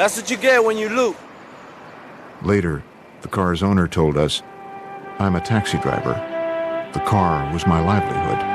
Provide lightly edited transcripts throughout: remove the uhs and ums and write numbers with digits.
That's what you get when you loot. Later, the car's owner told us, "I'm a taxi driver. The car was my livelihood."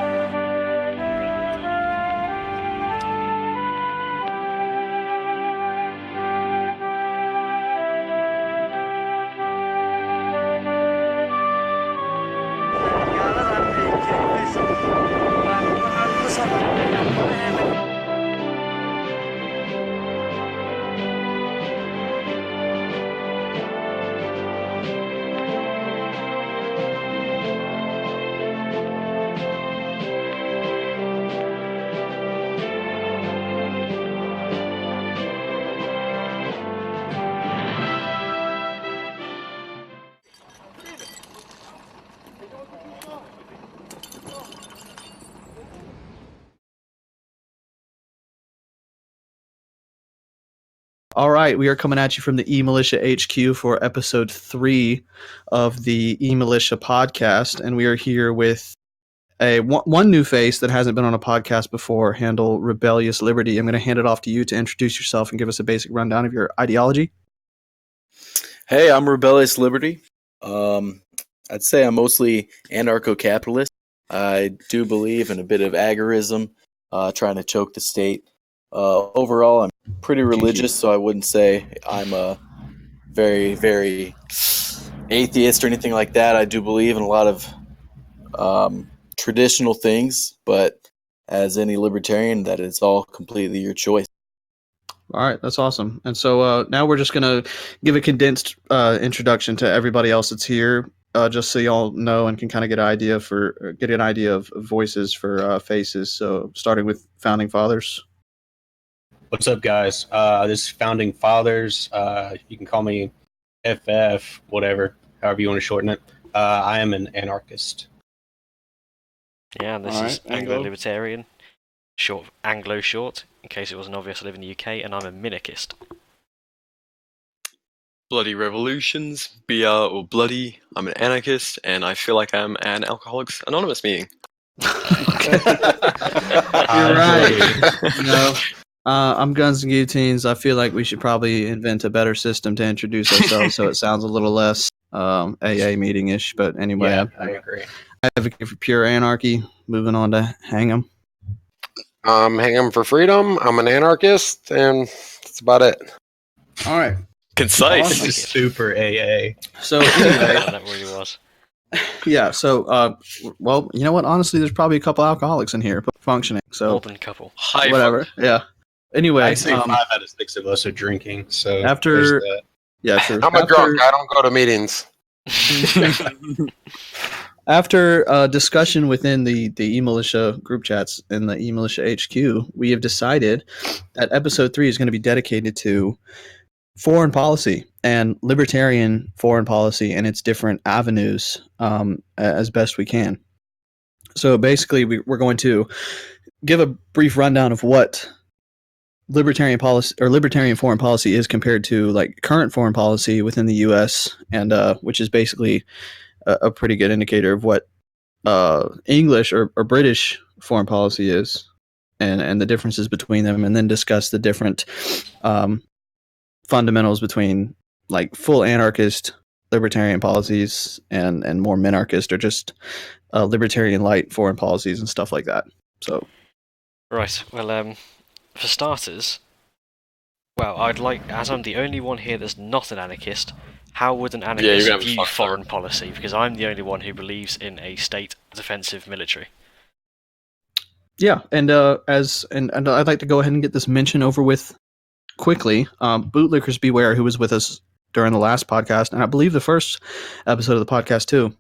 All right, we are coming at you from the eMilitia HQ for episode 3 of the eMilitia podcast, and we are here with one new face that hasn't been on a podcast before, handle Rebellious Liberty. I'm going to hand it off to you to introduce yourself and give us a basic rundown of your ideology. Hey, I'm Rebellious Liberty. I'd say I'm mostly anarcho-capitalist. I do believe in a bit of agorism, trying to choke the state. Overall, I'm pretty religious, so I wouldn't say I'm a very, very atheist or anything like that. I do believe in a lot of traditional things, but as any libertarian, that is all completely your choice. All right, that's awesome. And so now we're just going to give a condensed introduction to everybody else that's here, just so y'all know and can kind of get an idea of voices for faces. So starting with Founding Fathers. What's up, guys? This is Founding Fathers. You can call me FF, whatever, however you want to shorten it. I am an anarchist. Yeah, and this is Anglo-Libertarian, short Anglo short, in case it wasn't obvious. I live in the UK, and I'm a minarchist. Bloody Revolutions, BR or Bloody. I'm an anarchist, and I feel like I'm an Alcoholics Anonymous meeting. You're right. I'm Guns and Guillotines. I feel like we should probably invent a better system to introduce ourselves so it sounds a little less AA meeting-ish. But anyway, Yeah, I agree. I advocate for pure anarchy. Moving on to Hang'em. Hang'em for freedom. I'm an anarchist, and that's about it. All right. Concise. This is super AA. So anyway, That really was. yeah. So, well, you know what? Honestly, there's probably a couple alcoholics in here functioning. So More than a couple. High whatever. Yeah. Anyway, I'd say 5 out of 6 of us are drinking. So after- there's that. yeah, true. I'm a drunk. I don't go to meetings. After discussion within the eMilitia group chats in the eMilitia HQ, we have decided that episode 3 is going to be dedicated to foreign policy and libertarian foreign policy and its different avenues as best we can. So basically, we're going to give a brief rundown of what libertarian policy or libertarian foreign policy is compared to like current foreign policy within the U.S. and which is basically a pretty good indicator of what English or British foreign policy is and the differences between them, and then discuss the different fundamentals between like full anarchist libertarian policies and more minarchist or just libertarian light foreign policies and stuff like that. So Right, well, for starters, well, I'd like, as I'm the only one here that's not an anarchist, how would an anarchist view foreign policy? Because I'm the only one who believes in a state defensive military. yeah, and and I'd like to go ahead and get this mention over with quickly. Bootlickers Beware, who was with us during the last podcast, and I believe the first episode of the podcast too,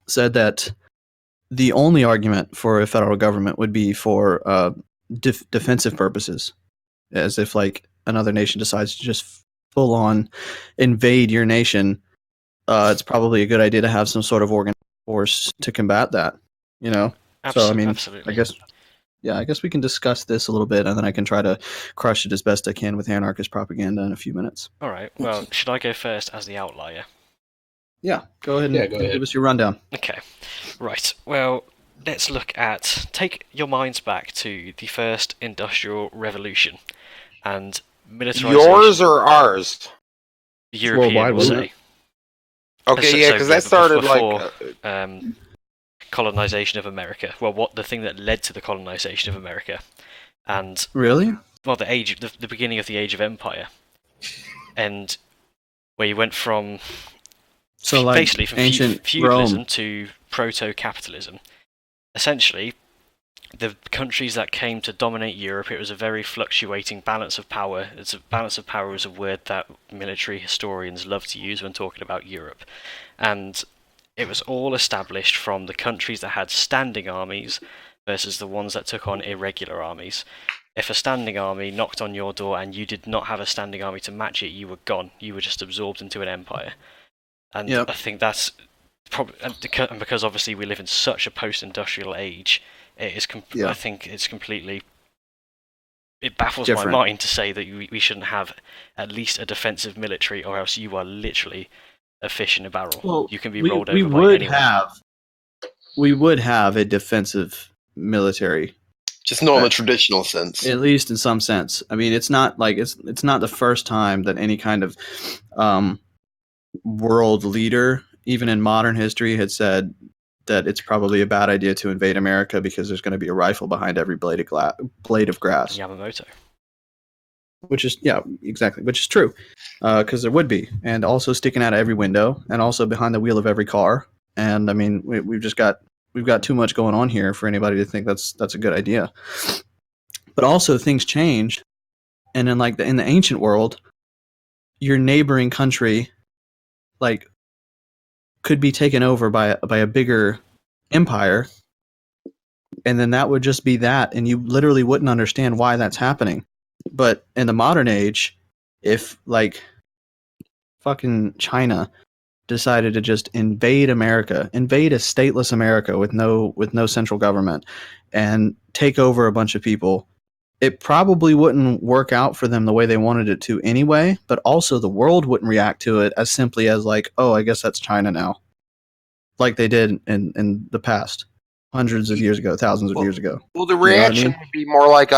said that the only argument for a federal government would be for defensive purposes, as if like another nation decides to just full on invade your nation. It's probably a good idea to have some sort of organized force to combat that. You know, so I mean, absolutely. I guess we can discuss this a little bit, and then I can try to crush it as best I can with anarchist propaganda in a few minutes. All right. Well, should I go first as the outlier? Yeah, go ahead and go ahead. give us your rundown. Okay. Right. Well, let's look at... Take your minds back to the first Industrial Revolution. And militarization. Yours or ours? European, Worldwide, we'll wasn't say. Okay, yeah, because that started before, like colonization of America. Well, the thing that led to the colonization of America, and Really? well, the beginning of the Age of Empire, and where you went from basically from ancient feudalism Rome to proto-capitalism. Essentially, the countries that came to dominate Europe, it was a very fluctuating balance of power. Balance of power is a word that military historians love to use when talking about Europe, and it was all established from the countries that had standing armies versus the ones that took on irregular armies. If a standing army knocked on your door and you did not have a standing army to match it, you were gone. You were just absorbed into an empire. And I think that's probably, and because obviously we live in such a post-industrial age, it is. I think it's completely. It baffles my mind to say that we shouldn't have at least a defensive military, or else you are literally a fish in a barrel. Well, you can be rolled over by anyone. We would have a defensive military. Just not in the traditional sense. At least in some sense. I mean, it's not like it's not the first time that any kind of world leader, even in modern history, had said that it's probably a bad idea to invade America because there's going to be a rifle behind every blade of grass. Yamamoto. Which is true, because there would be, and also sticking out of every window, and also behind the wheel of every car. And I mean, we've got too much going on here for anybody to think that's a good idea. But also things changed, and in in the ancient world, your neighboring country, could be taken over by a bigger empire, and then that would just be that, and you literally wouldn't understand why that's happening. But in the modern age, if fucking China decided to just invade America, invade a stateless America with no central government, and take over a bunch of people, it probably wouldn't work out for them the way they wanted it to anyway, but also the world wouldn't react to it as simply as oh, I guess that's China now. Like they did in the past, hundreds of years ago, thousands of years ago. Well, the reaction would be more like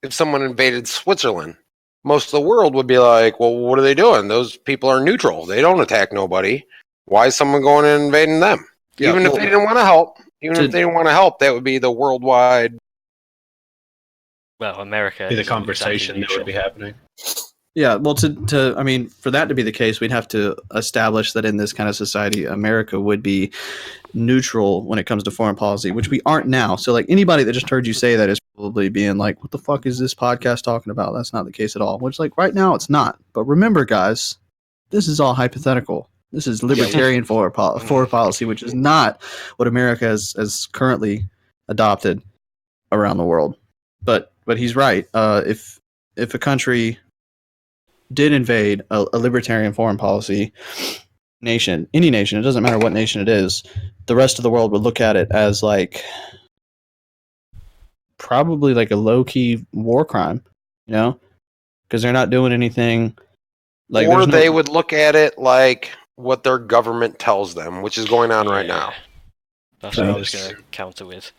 if someone invaded Switzerland. Most of the world would be like, well, what are they doing? Those people are neutral. They don't attack nobody. Why is someone going and invading them? Even if they didn't want to help, that would be the worldwide. Well, America. Be the conversation that would be happening. Yeah, well, I mean, for that to be the case, we'd have to establish that in this kind of society, America would be neutral when it comes to foreign policy, which we aren't now. So, anybody that just heard you say that is probably being like, what the fuck is this podcast talking about? That's not the case at all. Which, right now, it's not. But remember, guys, this is all hypothetical. This is libertarian foreign policy, which is not what America has currently adopted around the world. But he's right. If a country did invade a libertarian foreign policy nation, any nation, it doesn't matter what nation it is, the rest of the world would look at it as probably a low-key war crime, because they're not doing anything. Or they would look at it like what their government tells them, which is going on right now. That's what I was going to counter with.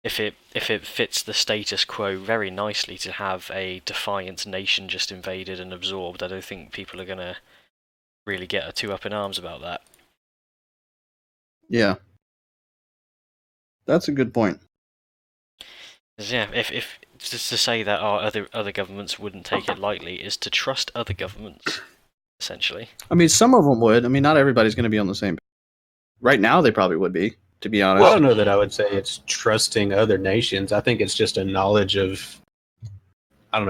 If it fits the status quo very nicely to have a defiant nation just invaded and absorbed, I don't think people are going to really get too up in arms about that. Yeah. That's a good point. Yeah, if just to say that our other governments wouldn't take it lightly is to trust other governments, essentially. I mean, some of them would. I mean, not everybody's going to be on the same page. Right now, they probably would be, to be honest. Well, I don't know that I would say it's trusting other nations. I think it's just a knowledge of,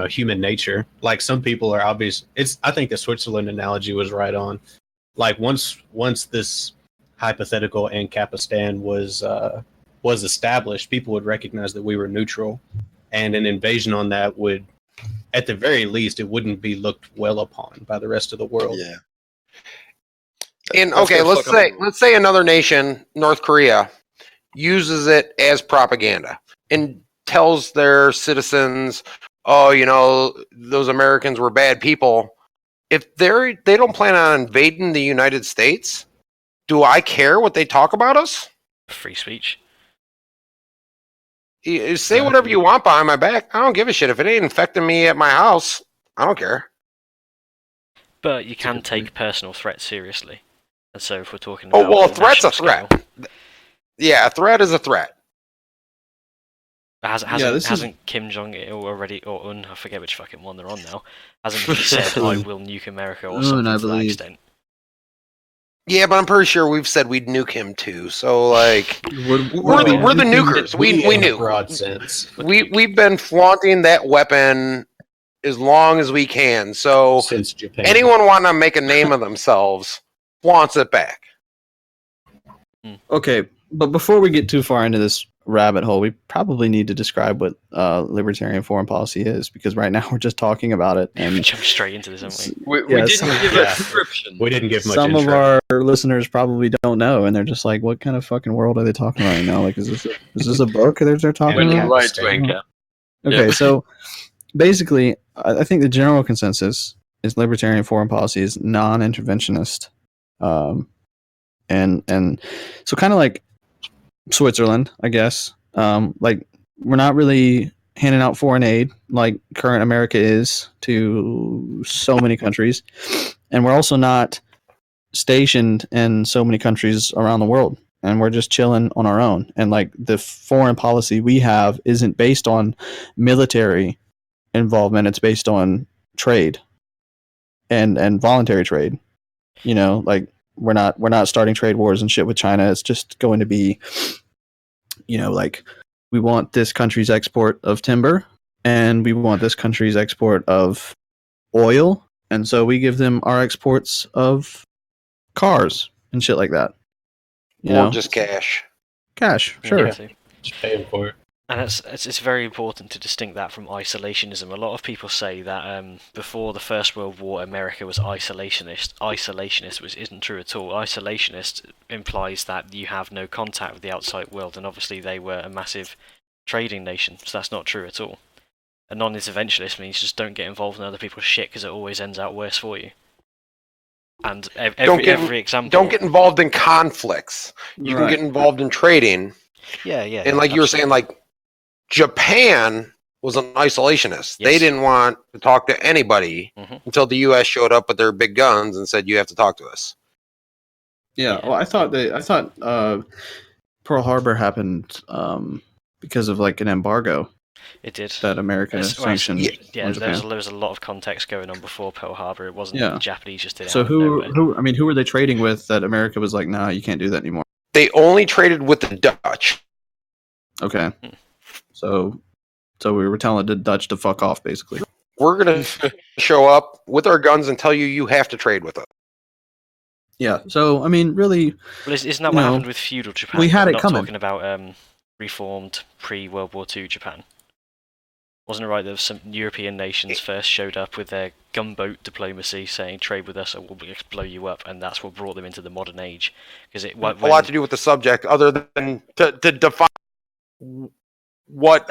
human nature. Some people are obvious. I think the Switzerland analogy was right on. Once this hypothetical Ancapistan was established, people would recognize that we were neutral, and an invasion on that would, at the very least, it wouldn't be looked well upon by the rest of the world. Yeah. And okay, let's say another nation, North Korea, uses it as propaganda and tells their citizens, "Oh, those Americans were bad people." If they don't plan on invading the United States, do I care what they talk about us? Free speech. You say whatever you want behind my back. I don't give a shit if it ain't infecting me at my house. I don't care. But you can take personal threats seriously. And so if we're talking Oh, about well, a threat's a national threat. scale, Yeah, a threat is a threat. hasn't Kim Jong Il already, or Un, I forget which fucking one they're on now, hasn't he said, I will nuke America or something to that extent? Yeah, but I'm pretty sure we've said we'd nuke him too. So like, we're the nukers. We knew. Broad sense. We've been flaunting that weapon as long as we can. So Since Japan. anyone want to make a name of themselves flaunts it back. Okay, but before we get too far into this rabbit hole, we probably need to describe what libertarian foreign policy is, because right now we're just talking about it. And We jumped straight into this, haven't We didn't give a description. We didn't give much some intro. of our listeners probably don't know, and they're just like, "What kind of fucking world are they talking about right now? Like, is this a book they're talking We're about?" right wing, yeah. Okay, Yeah. So basically, I think the general consensus is libertarian foreign policy is non-interventionist, and so kind of like Switzerland, I guess. Like, we're not really handing out foreign aid like current America is to so many countries, and we're also not stationed in so many countries around the world, and we're just chilling on our own. And like, the foreign policy we have isn't based on military involvement; it's based on trade and voluntary trade. You know, like, we're not starting trade wars and shit with China. It's just going to be, you know, like, we want this country's export of timber and we want this country's export of oil, and so we give them our exports of cars and shit like that. You Or know, just cash. cash, we? sure. Yeah. Just paying for it. And it's very important to distinct that from isolationism. A lot of people say that before the First World War, America was isolationist, which isn't true at all. Isolationist implies that you have no contact with the outside world, and obviously they were a massive trading nation, so that's not true at all. A non-interventionist means just don't get involved in other people's shit, because it always ends out worse for you. And every example... Don't get involved in conflicts. You can get involved in trading. Yeah. And like you were saying, like, Japan was an isolationist. Yes. They didn't want to talk to anybody until the U.S. showed up with their big guns and said, "You have to talk to us." Yeah. Well, I thought Pearl Harbor happened because of like an embargo It did. that America sanctioned. Yeah, on there Japan. was a lot of context going on before Pearl Harbor. It wasn't Yeah. the Japanese just did it. So out of nowhere. who were they trading with that America was like, nah, you can't do that anymore? They only traded with the Dutch. Okay. So we were telling the Dutch to fuck off, basically. We're gonna show up with our guns and tell you have to trade with us. Yeah. So I mean, really, Well, isn't that what happened with feudal Japan? we had We're it not coming. talking about reformed pre-World War II Japan. Wasn't it right that some European nations first showed up with their gunboat diplomacy, saying trade with us or we'll blow you up, and that's what brought them into the modern age? Because it A lot to do with the subject, other than to define what,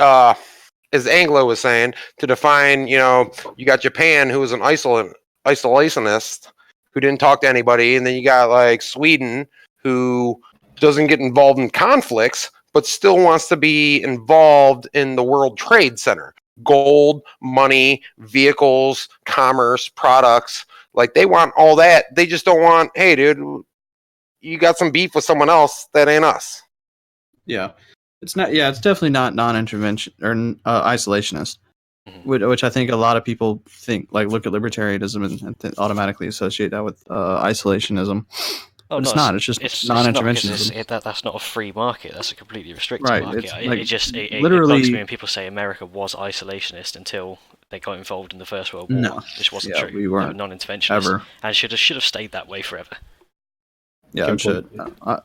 as Anglo was saying, to define, you know, you got Japan, who was an isolationist, who didn't talk to anybody, and then you got like Sweden, who doesn't get involved in conflicts, but still wants to be involved in the World Trade Center. Gold, money, vehicles, commerce, products. Like, they want all that. They just don't want, hey, dude, you got some beef with someone else, that ain't us. Yeah. It's not. Yeah, it's definitely not non-intervention or isolationist, which I think a lot of people think, like, look at libertarianism and automatically associate that with isolationism. Oh, But it's not. It's just non-interventionism. That's not a free market. That's a completely restricted Right, market. it's It like literally bugs me literally- when people say America was isolationist until they got involved in the First World War, No. which wasn't Yeah, true. we They were weren't non-interventionist ever. and should have stayed that way forever. Yeah, it should.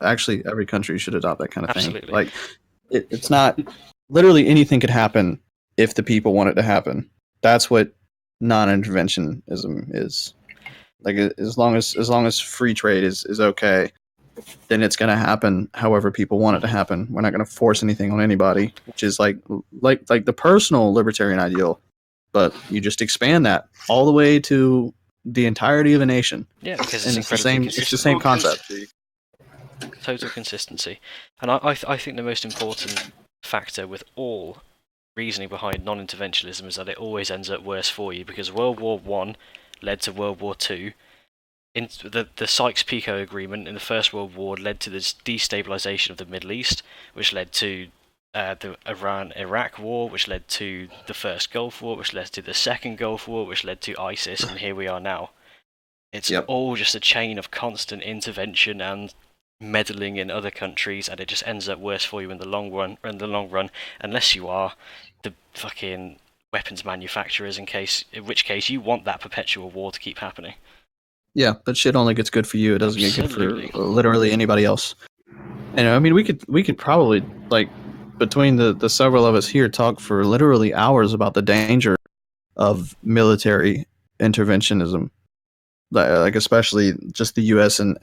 Actually, every country should adopt that kind of Absolutely. thing. Like, it's not. Literally anything could happen if the people want it to happen. That's what non-interventionism is. Like, as long as free trade is okay, then it's going to happen however people want it to happen. We're not going to force anything on anybody, which is like the personal libertarian ideal, but you just expand that all the way to the entirety of a nation. Yeah, because And it's it's the same concept. Total consistency. And I think the most important factor with all reasoning behind non-interventionism is that it always ends up worse for you, because World War One led to World War Two. The Sykes-Picot Agreement in the First World War led to this destabilization of the Middle East, which led to the Iran-Iraq War, which led to the First Gulf War, which led to the Second Gulf War, which led to ISIS, and here we are now. It's all just a chain of constant intervention and meddling in other countries, and it just ends up worse for you in the long run. Unless you are the fucking weapons manufacturers, in which case you want that perpetual war to keep happening. Yeah, but shit only gets good for you. It doesn't get good for literally anybody else. And I mean, we could probably, like, between the several of us here, talk for literally hours about the danger of military interventionism, like especially just the U.S. and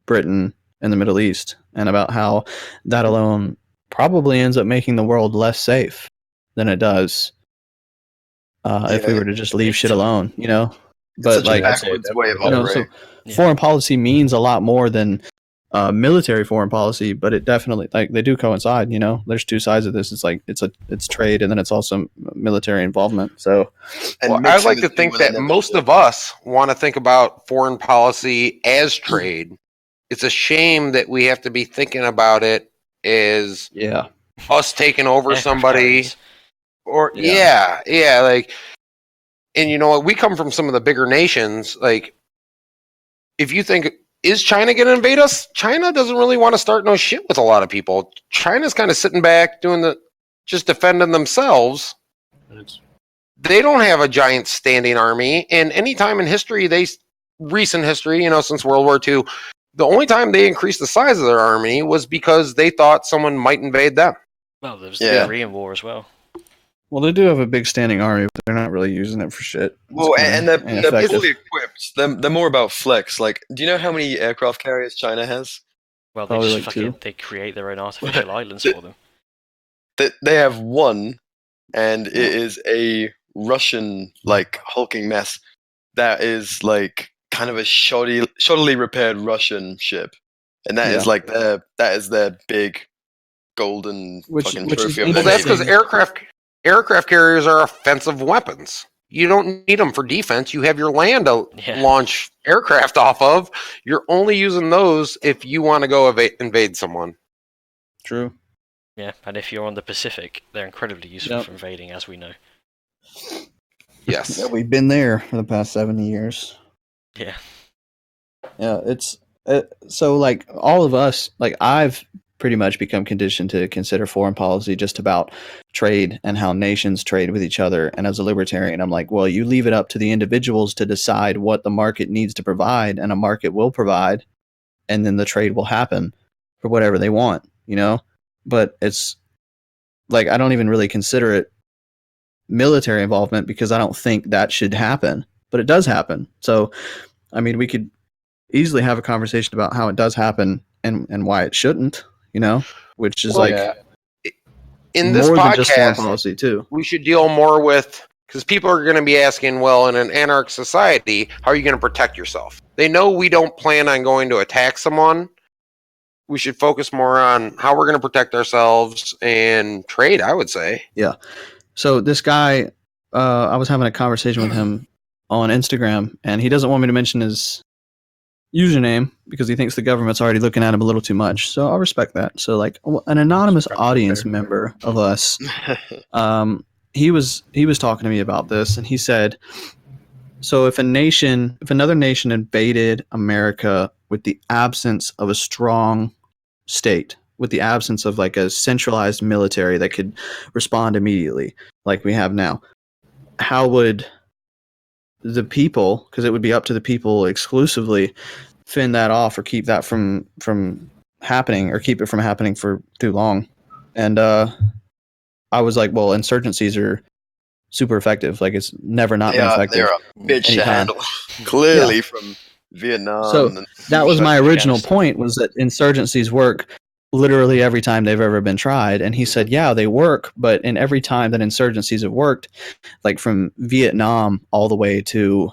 Britain and the Middle East, and about how that alone probably ends up making the world less safe than it does if we were to just leave shit alone, you know. But like, way of so foreign policy means a lot more than military foreign policy, but it definitely, like, they do coincide. You know, there's two sides of this. It's like it's trade, and then it's also military involvement. So, I like to think that most of us want to think about foreign policy as trade. It's a shame that we have to be thinking about it as us taking over somebody, or like. And you know what? We come from some of the bigger nations. Like, if you think, is China going to invade us? China doesn't really want to start no shit with a lot of people. China's kind of sitting back, just defending themselves. They don't have a giant standing army. And any time in history, recent history, you know, since World War II, the only time they increased the size of their army was because they thought someone might invade them. Well, there was the Korean War as well. Well, they do have a big standing army, but they're not really using it for shit. Well, and they're fully equipped. They're more about flex. Like, do you know how many aircraft carriers China has? Well, they create their own artificial islands for them. They have one, and it is a Russian, like, hulking mess. That is, like, kind of a shoddily repaired Russian ship. And that is, like, that is their big golden fucking trophy. Well, that's because aircraft carriers are offensive weapons. You don't need them for defense. You have your land to launch aircraft off of. You're only using those if you want to go invade someone. True. Yeah, and if you're on the Pacific, they're incredibly useful for invading, as we know. Yes. Yeah, we've been there for the past 70 years. Yeah. Yeah, it's... so, like, all of us, like, I've pretty much become conditioned to consider foreign policy just about trade and how nations trade with each other. And as a libertarian, I'm like, well, you leave it up to the individuals to decide what the market needs to provide, and a market will provide, and then the trade will happen for whatever they want, you know? But it's like, I don't even really consider it military involvement because I don't think that should happen, but it does happen. So, I mean, we could easily have a conversation about how it does happen and why it shouldn't. You know, which is in this more podcast, than just foreign policy too. We should deal more with, because people are going to be asking, well, in an anarch society, how are you going to protect yourself? They know we don't plan on going to attack someone. We should focus more on how we're going to protect ourselves and trade, I would say. Yeah. So this guy, I was having a conversation with him on Instagram, and he doesn't want me to mention his username because he thinks the government's already looking at him a little too much. So I'll respect that. So, like, an anonymous audience member of us, he was talking to me about this, and he said, so if another nation invaded America with the absence of a strong state, with the absence of like a centralized military that could respond immediately like we have now, how would the people, because it would be up to the people exclusively, fend that off or keep that from happening, or keep it from happening for too long? And I was like, well, insurgencies are super effective. Like, it's never not been effective. They're a bitch to handle. Clearly from Vietnam. So that was my original point, was that insurgencies work literally every time they've ever been tried. And he said, yeah, they work, but in every time that insurgencies have worked, like from Vietnam all the way to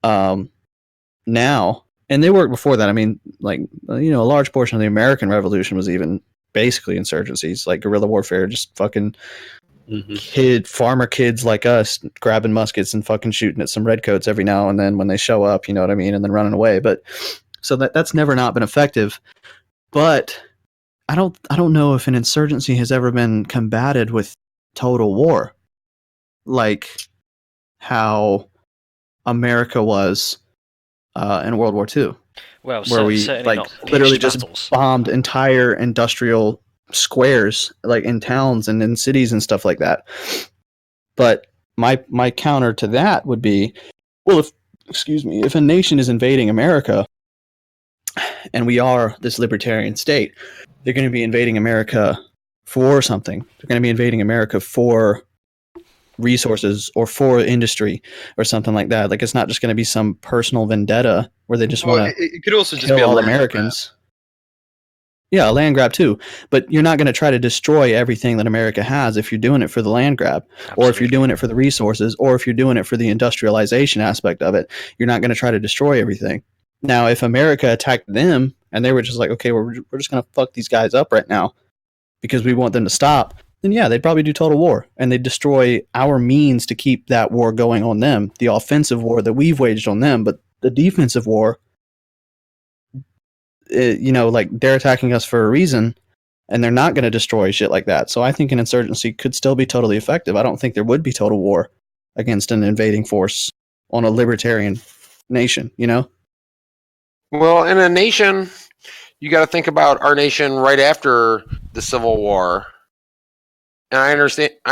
now, and they worked before that. I mean, like, you know, a large portion of the American Revolution was even basically insurgencies, like guerrilla warfare, just fucking farmer kids like us grabbing muskets and fucking shooting at some redcoats every now and then when they show up, you know what I mean, and then running away. But so that's never not been effective. But I don't know if an insurgency has ever been combated with total war, like how America was in World War II. Well, where we certainly like not literally pitched just battles. bombed entire industrial squares, like in towns and in cities and stuff like that. But my counter to that would be, well, if a nation is invading America, and we are this libertarian state, they're going to be invading America for something. They're going to be invading America for resources or for industry or something like that. Like, it's not just going to be some personal vendetta where they just want to it could also just kill be all land Americans. Grab. Yeah, a land grab too. But you're not going to try to destroy everything that America has if you're doing it for the land grab. Absolutely. Or if you're doing it for the resources, or if you're doing it for the industrialization aspect of it. You're not going to try to destroy everything. Now, if America attacked them and they were just like, okay, we're just going to fuck these guys up right now because we want them to stop, then yeah, they'd probably do total war and they'd destroy our means to keep that war going on them, the offensive war that we've waged on them. But the defensive war, like, they're attacking us for a reason and they're not going to destroy shit like that. So I think an insurgency could still be totally effective. I don't think there would be total war against an invading force on a libertarian nation, you know? Well, in a nation, you got to think about our nation right after the Civil War. And I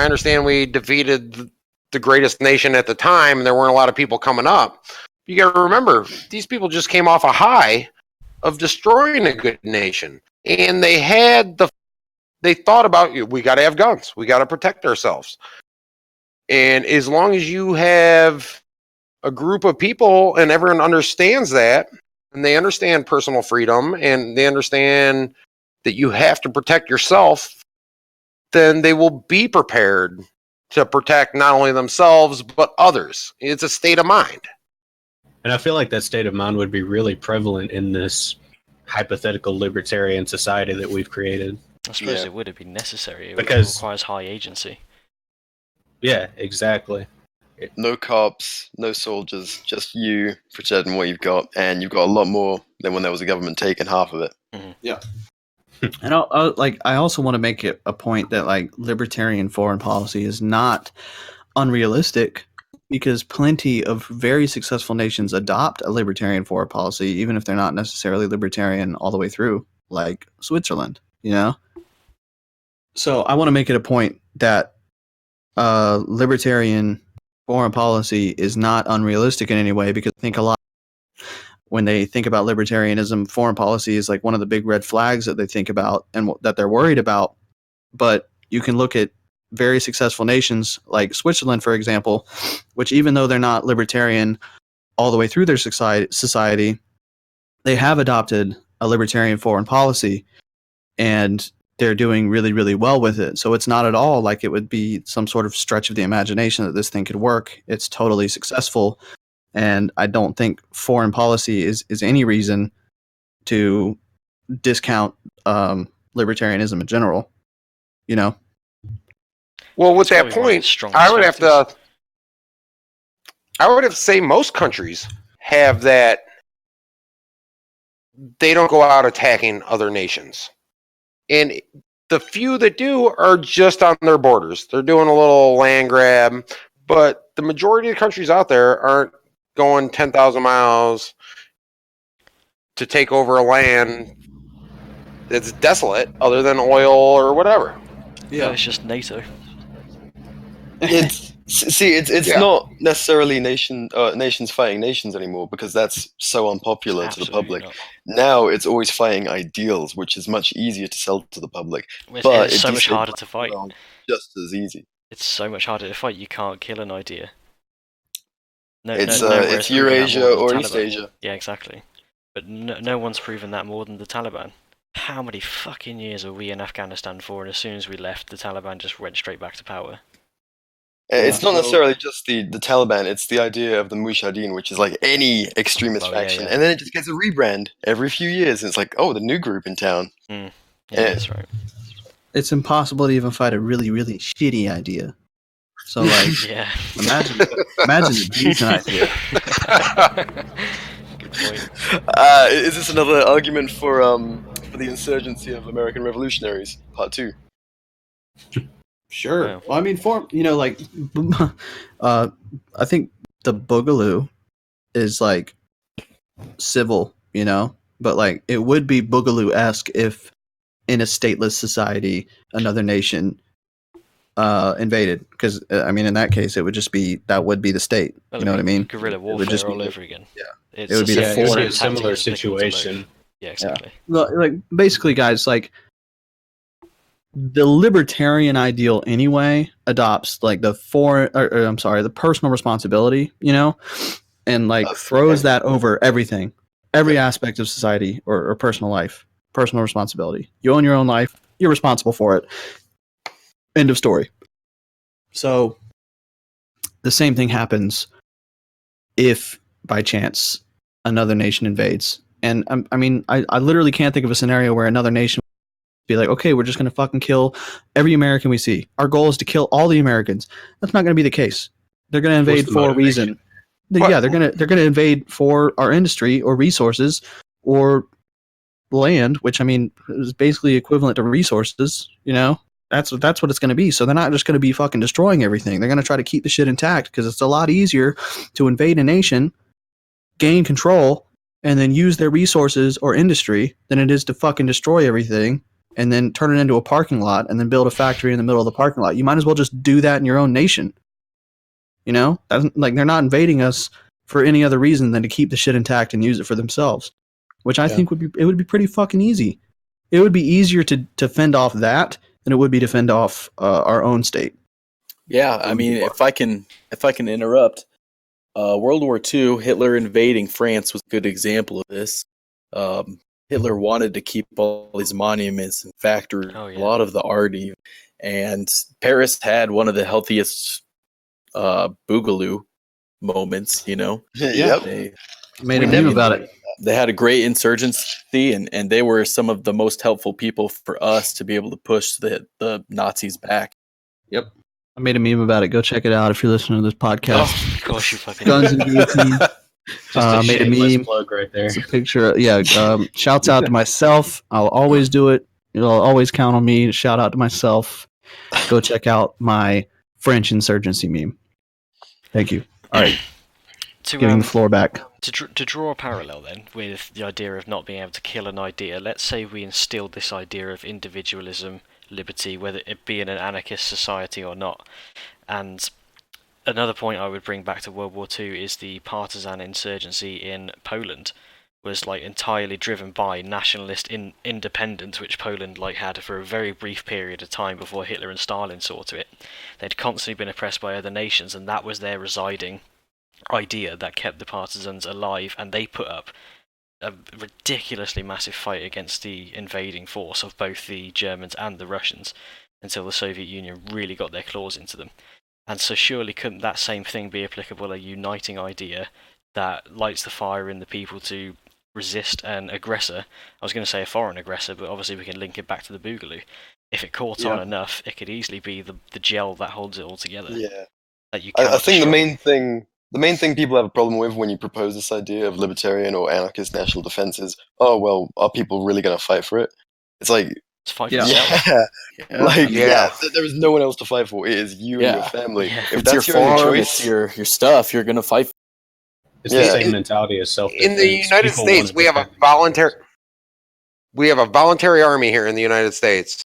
understand we defeated the greatest nation at the time, and there weren't a lot of people coming up. You got to remember, these people just came off a high of destroying a good nation, and they thought about, we got to have guns, we got to protect ourselves. And as long as you have a group of people and everyone understands that, and they understand personal freedom, and they understand that you have to protect yourself, then they will be prepared to protect not only themselves, but others. It's a state of mind. And I feel like that state of mind would be really prevalent in this hypothetical libertarian society that we've created. I suppose it would have been necessary. Because it requires high agency. Yeah, exactly. No cops, no soldiers, just you protecting what you've got, and you've got a lot more than when there was a government taking half of it. Mm-hmm. Yeah. And I also want to make it a point that, like, libertarian foreign policy is not unrealistic, because plenty of very successful nations adopt a libertarian foreign policy, even if they're not necessarily libertarian all the way through, like Switzerland, you know? So I want to make it a point that libertarian foreign policy is not unrealistic in any way, because I think a lot, when they think about libertarianism, foreign policy is like one of the big red flags that they think about and that they're worried about. But you can look at very successful nations like Switzerland, for example, which, even though they're not libertarian all the way through their society, they have adopted a libertarian foreign policy, and they're doing really, really well with it. So it's not at all like it would be some sort of stretch of the imagination that this thing could work. It's totally successful. And I don't think foreign policy is any reason to discount libertarianism in general, you know? Well, with that point, I would have to say most countries have that. They don't go out attacking other nations. And the few that do are just on their borders. They're doing a little land grab, but the majority of the countries out there aren't going 10,000 miles to take over a land that's desolate other than oil or whatever. Yeah, it's just NATO. It's not necessarily nations fighting nations anymore, because that's so unpopular to the public. Not. Now it's always fighting ideals, which is much easier to sell to the public. But it's so much harder to fight. Just as easy. It's so much harder to fight. You can't kill an idea. It's Eurasia or East Asia. Yeah, exactly. But no one's proven that more than the Taliban. How many fucking years were we in Afghanistan for, and as soon as we left, the Taliban just went straight back to power? It's not necessarily just the Taliban, it's the idea of the Mujahideen, which is like any extremist faction. And then it just gets a rebrand every few years, and it's like, oh, the new group in town. Yeah, that's right. it's impossible to even fight a really, really shitty idea. So, like, Yeah. imagine a decent idea. Good point. Is this another argument for the insurgency of American revolutionaries, part 2? Sure. Wow. Well, I mean, like, I think the Boogaloo is like civil, but like it would be Boogaloo-esque if in a stateless society another nation invaded, because I mean in that case it would just be the state. Well, You know what I mean? Guerrilla It would just warfare be all over again. yeah. It's It would be the Yeah, it would be a tactic similar applicable to both. situation. Yeah, exactly. Like basically, guys, like the libertarian ideal anyway adopts like the the personal responsibility, and like throws that over everything, every aspect of society or personal life. Personal responsibility. You own your own life. You're responsible for it. End of story. So the same thing happens if by chance another nation invades. And I mean, I literally can't think of a scenario where another nation would be like, okay, we're just going to fucking kill every American we see. Our goal is to kill all the Americans. That's not going to be the case. They're going to invade the for a motivation? reason. Yeah, they're gonna invade for our industry or resources or land, which I mean is basically equivalent to resources. That's what it's going to be. So they're not just going to be fucking destroying everything. They're going to try to keep the shit intact because it's a lot easier to invade a nation, gain control, and then use their resources or industry than it is to fucking destroy everything and then turn it into a parking lot and then build a factory in the middle of the parking lot. You might as well just do that in your own nation. Like they're not invading us for any other reason than to keep the shit intact and use it for themselves, which I think would be pretty fucking easy. It would be easier to fend off that than it would be to fend off our own state. Yeah, I mean, if I can interrupt, World War II, Hitler invading France was a good example of this. Hitler wanted to keep all these monuments and factories, a lot of the art, and Paris had one of the healthiest Boogaloo moments. Yep. They made a meme about it. They had a great insurgency, and they were some of the most helpful people for us to be able to push the Nazis back. Yep. I made a meme about it. Go check it out if you're listening to this podcast. Oh, of course you fucking Guns and Guillotine. Just made a meme. plug right there. It's a picture. Shouts out to myself. I'll always do it. You'll always count on me to shout out to myself. Go check out my French insurgency meme. Thank you. All right. Giving the floor back. To draw a parallel then with the idea of not being able to kill an idea, let's say we instilled this idea of individualism, liberty, whether it be in an anarchist society or not. And another point I would bring back to World War II is the partisan insurgency in Poland was like entirely driven by nationalist independence, which Poland had for a very brief period of time before Hitler and Stalin saw to it. They'd constantly been oppressed by other nations, and that was their residing idea that kept the partisans alive, and they put up a ridiculously massive fight against the invading force of both the Germans and the Russians until the Soviet Union really got their claws into them. And so surely couldn't that same thing be applicable, a uniting idea that lights the fire in the people to resist an aggressor? I was going to say a foreign aggressor, but obviously we can link it back to the Boogaloo. If it caught on enough, it could easily be the gel that holds it all together. Yeah. That you I think the main thing people have a problem with when you propose this idea of libertarian or anarchist national defense is, oh, well, are people really going to fight for it? It's like, it's fight there is no one else to fight for. It is you and your family. Yeah. If It's that's your your only farm, choice, it's your stuff, you're going to fight for. It's the same mentality as self-defense. In the United People States, wanna we have a defend voluntary army here in the United States,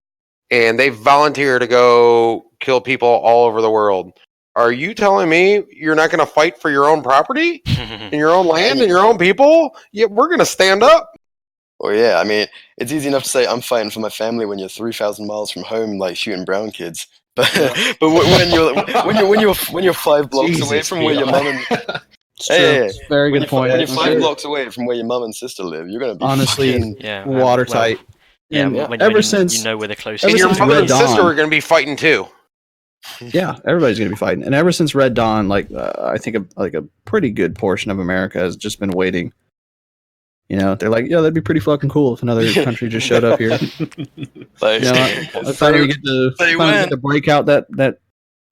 and they volunteer to go kill people all over the world. Are you telling me you're not going to fight for your own property and your own land and your own people? Yeah, we're going to stand up. well, yeah, I mean, it's easy enough to say I'm fighting for my family when you're 3,000 miles from home, like shooting brown kids. But when you're 5 blocks away from where your mum and Very good point. When you're 5 blocks away from where your mum and sister live, you're gonna be honestly watertight. Ever since you know where the closest. And your mother and sister are going to be fighting too. Yeah, everybody's going to be fighting. And ever since Red Dawn, I think a pretty good portion of America has just been waiting You know, they're like, yeah, that'd be pretty fucking cool if another country just showed up here. Like, You know, I finally get to break out that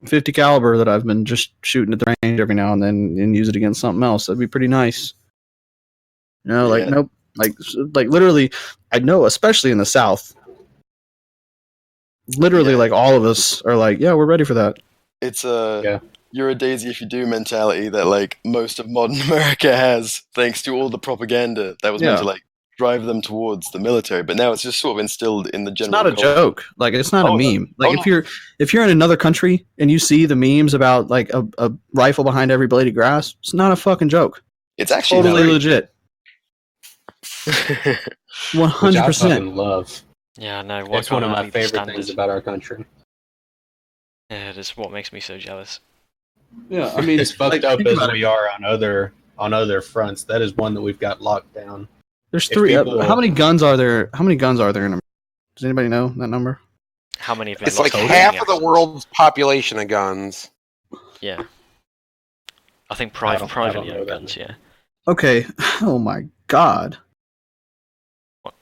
50 caliber that I've been just shooting at the range every now and then and use it against something else. That'd be pretty nice. You know, like, Yeah. nope. Like literally, I know, especially in the South, literally, Yeah. like, all of us are like, yeah, we're ready for that. It's Yeah. you're a daisy if you do mentality that like most of modern America has, thanks to all the propaganda that was meant to like drive them towards the military. But now it's just sort of instilled in the It's general. not a joke. Like, it's not a Oh, no. meme. Like, Oh, if you're in another country and you see the memes about like a rifle behind every blade of grass, it's not a fucking joke. It's actually Totally very- legit. Which 100%. I fucking love. Yeah, no. It's one of my favorite things about our country. Yeah, it is what makes me so jealous. Yeah, I mean, As fucked like, up think as about we are on other fronts, that is one that we've got locked down. There's if 3. people- How many guns are there? How many guns are there in America? Does anybody know that number? How many have been It's like lost in half shooting of the accidents? world's population of guns. Yeah. I think I don't privately know owned that. guns, yeah. Okay. Oh my God. What?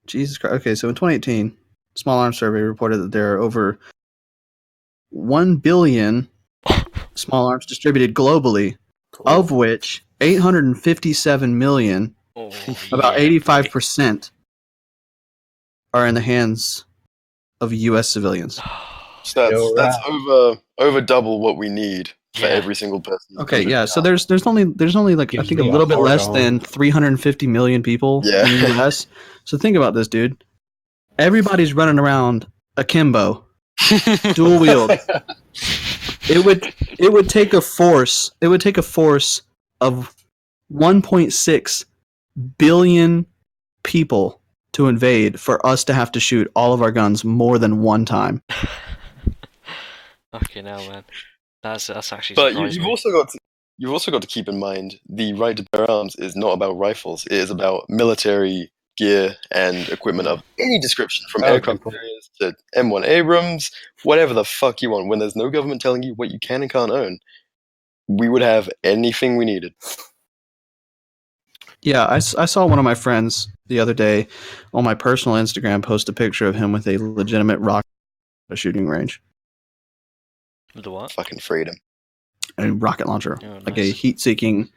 Jesus Christ. Okay, so in 2018, Small Arms Survey reported that there are over 1 billion small arms distributed globally, of which 857 million, Oh, about yeah, 85%, are in the hands of U.S. civilians. boy. So that's over double what we need for Yeah. every single person. Okay, yeah. So there's only like, I Gives think, a me a little bit hard less on. than 350 million people Yeah. in the U.S. So think about this, dude. Everybody's running around akimbo, dual wield. It would take a force. It would take a force of 1.6 billion people to invade for us to have to shoot all of our guns more than one time. Fucking hell, man. That's actually But surprising. you've also got to keep in mind the right to bear arms is not about rifles. It is about military gear and equipment of any description, from aircraft carriers to M1 Abrams, whatever the fuck you want. When there's no government telling you what you can and can't own, we would have anything we needed. Yeah, I saw one of my friends the other day on my personal Instagram post a picture of him with a legitimate rocket shooting range, The what? Fucking freedom. a rocket launcher, Oh, like a nice. heat-seeking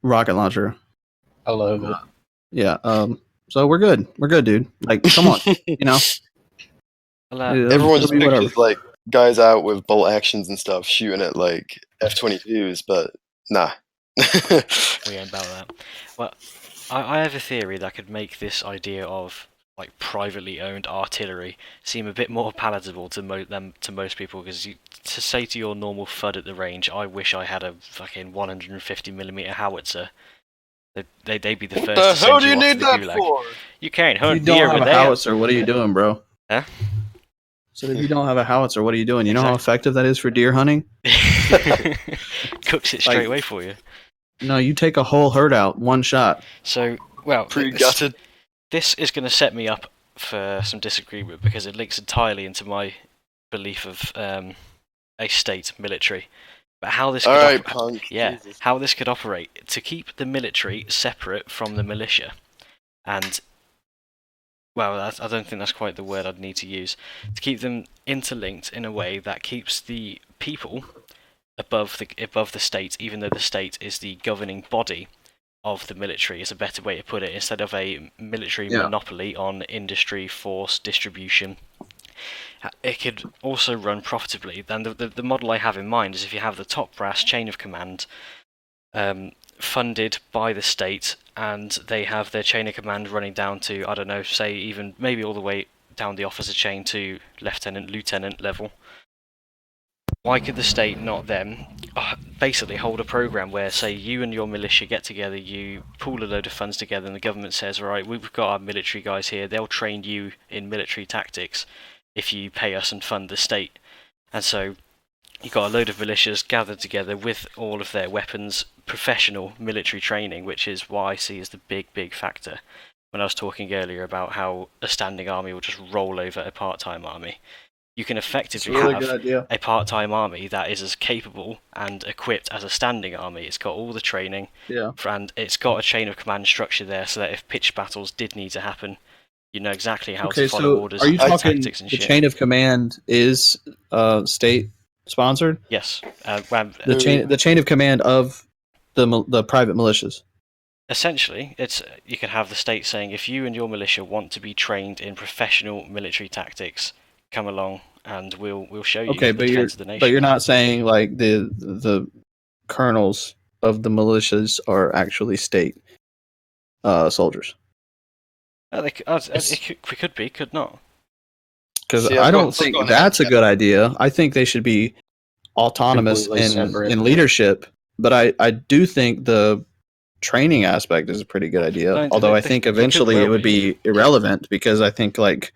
rocket launcher. I love it. Yeah. So we're good. We're good, dude. Like, come on. You know. Well, Everyone It'll just be whatever. pictures like guys out with bolt actions and stuff shooting at like F-22s, but nah. we ain't about that. Well, I have a theory that could make this idea of like privately owned artillery seem a bit more palatable to most people, because to say to your normal FUD at the range, I wish I had a fucking 150mm howitzer. They'd be the What first the to send hell do you off to need the that gulag. for? You can't If you hunt don't deer have with a that. howitzer, what are you doing, bro? Huh? So if you don't have a howitzer, what are you doing? You know how effective that is for deer hunting? Cooks it straight away for you. No, you take a whole herd out, one shot. So, well, Pre-gutted. this is going to set me up for some disagreement, because it links entirely into my belief of a state military. But how this could Alright, punk. yeah, Jesus. how this could operate to keep the military separate from the militia, and well, I don't think that's quite the word I'd need to use, to keep them interlinked in a way that keeps the people above the state, even though the state is the governing body of the military, is a better way to put it, instead of a military monopoly on industry, force, distribution. It could also run profitably. Then the model I have in mind is if you have the top brass chain of command funded by the state, and they have their chain of command running down to, I don't know, say even maybe all the way down the officer chain to lieutenant level. Why could the state not then basically hold a program where, say, you and your militia get together, you pool a load of funds together, and the government says, all right, we've got our military guys here, they'll train you in military tactics if you pay us and fund the state. And so you've got a load of militias gathered together with all of their weapons, professional military training, which is what I see as the big factor when I was talking earlier about how a standing army will just roll over a part-time army. You can effectively Really have good idea. a part-time army that is as capable and equipped as a standing army. It's got all the training, Yeah. and it's got a chain of command structure there, so that if pitched battles did need to happen, you know exactly how to follow orders. Are you and talking tactics and the shit. chain of command is state sponsored? Yes. The chain of command of the private militias. Essentially, you can have the state saying, if you and your militia want to be trained in professional military tactics, come along and we'll show you Okay, the defense of the nation. but you're not saying like the colonels of the militias are actually state soldiers. It could be, could not. Because See, I I've don't got- think I've got an that's a good idea. I think they should be autonomous Completely separate. in leadership. But I do think the training aspect is a pretty good idea. No, Although I they think could eventually well it would be irrelevant because I think like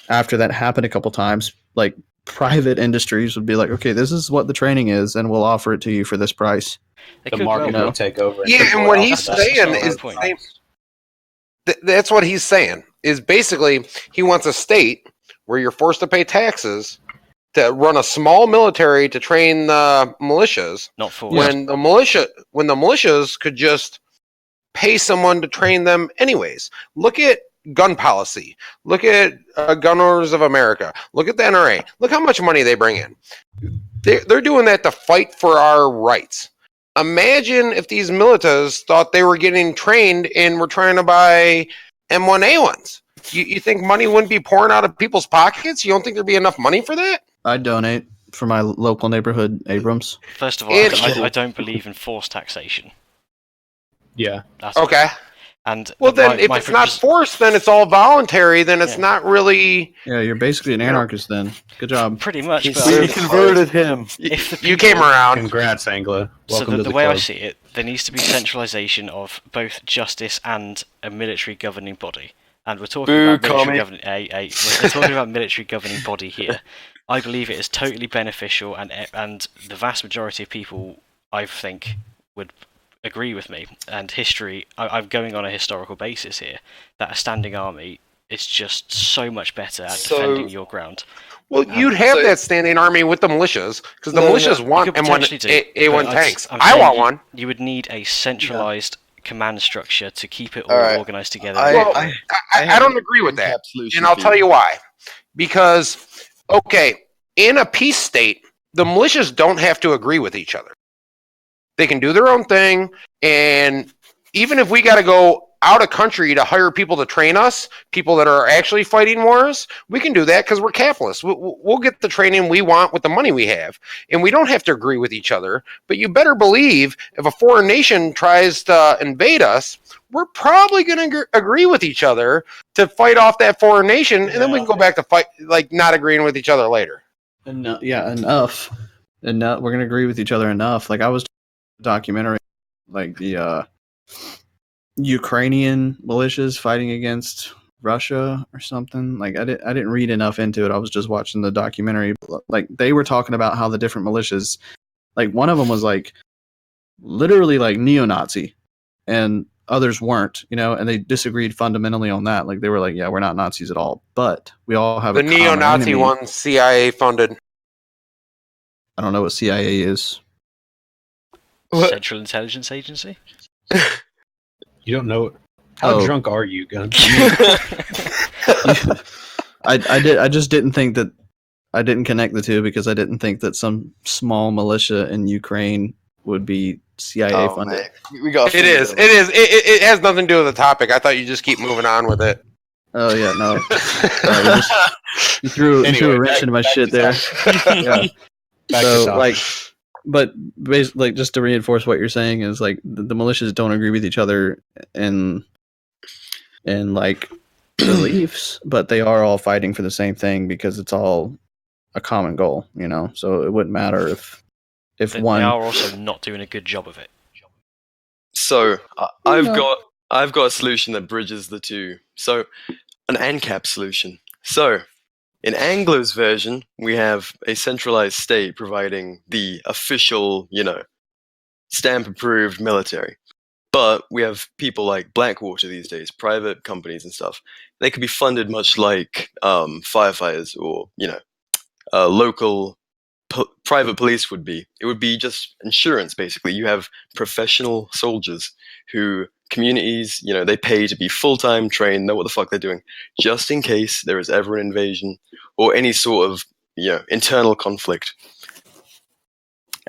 after that happened a couple times, like private industries would be like, okay, this is what the training is, and we'll offer it to you for this price. They The could market well, will take over. Yeah, and what he's That's saying the is point. the same. That's what he's saying. Is basically he wants a state where you're forced to pay taxes to run a small military to train the militias. not for When the militias could just pay someone to train them anyways. Look at gun policy. Look at Gun Owners of America. Look at the NRA. Look how much money they bring in. They're doing that to fight for our rights. Imagine if these militas thought they were getting trained and were trying to buy M1A1s. You think money wouldn't be pouring out of people's pockets? You don't think there'd be enough money for that? I'd donate for my local neighborhood Abrams. First of all, I don't believe in forced taxation. Yeah. That's all. Okay. And Well, then, if my it's not propos- forced, then it's all voluntary. Then it's Yeah. not really. Yeah, you're basically an anarchist then. Good job. pretty much, We but converted him. if the You came people- around. Congrats, Anglo. So Welcome to the the way I club. see it, there needs to be centralization of both justice and a military governing body. And we're talking Boo, about military commie. governing. We're talking about military governing body here. I believe it is totally beneficial, and the vast majority of people, I think, would agree with me. And history, I'm going on a historical basis here. That a standing army is just so much better at So- defending your ground. Well, you'd have So- that standing army with the militias because the No, no, militias You want could M1 potentially do, A1 but tanks. I'm I saying want one. You would need a centralized command structure to keep it all Alright. organized together. Well, I I don't agree with that, and I'll tell you why. Because, okay, in a peace state, the militias don't have to agree with each other. They can do their own thing, and even if we got to go out of country to hire people to train us, people that are actually fighting wars, we can do that because we're capitalists. We'll get the training we want with the money we have, and we don't have to agree with each other. But you better believe if a foreign nation tries to invade us, we're probably going to agree with each other to fight off that foreign nation, and then we can go back to fight, like not agreeing with each other later. Yeah, enough. Enough. We're gonna agree with each other enough. Like I was documentary, like the Ukrainian militias fighting against Russia or something. Like I didn't read enough into it. I was just watching the documentary. Like they were talking about how the different militias, like one of them was like literally like neo-Nazi, and others weren't. And they disagreed fundamentally on that. Like they were like, yeah, we're not Nazis at all, but we all have The a common neo-Nazi enemy. one, CIA funded. I don't know what CIA is. Central Intelligence Agency? You don't know. How Oh. drunk are you, Gun? I just didn't think that I didn't connect the two because I didn't think that some small militia in Ukraine would be CIA funded. We got. It is. It has nothing to do with the topic. I thought you just keep moving on with it. Oh yeah, no. You threw Anyway, a wrench into my back shit to there. topic. Yeah. Back to So topic. like, but basically, like, just to reinforce what you're saying is like the militias don't agree with each other in like beliefs, but they are all fighting for the same thing because it's all a common goal. So it wouldn't matter if They one. are also not doing a good job of it. So I've No. got a solution that bridges the two. So an ANCAP solution. So in Anglo's version, we have a centralized state providing the official, stamp-approved military. But we have people like Blackwater these days, private companies and stuff. They could be funded much like firefighters or, local private police would be. It would be just insurance, basically. You have professional soldiers who communities, they pay to be full-time trained, know what the fuck they're doing, just in case there is ever an invasion or any sort of internal conflict.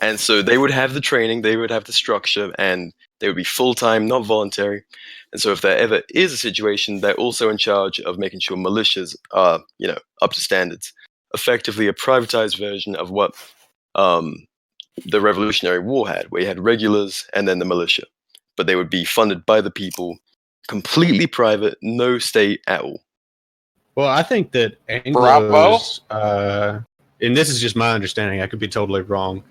And so they would have the training, they would have the structure, and they would be full-time, not voluntary. And so if there ever is a situation, they're also in charge of making sure militias are, up to standards. Effectively a privatized version of what the Revolutionary War had, where you had regulars and then the militia. But they would be funded by the people, completely private, no state at all. Well, I think that Anglo's, and this is just my understanding, I could be totally wrong.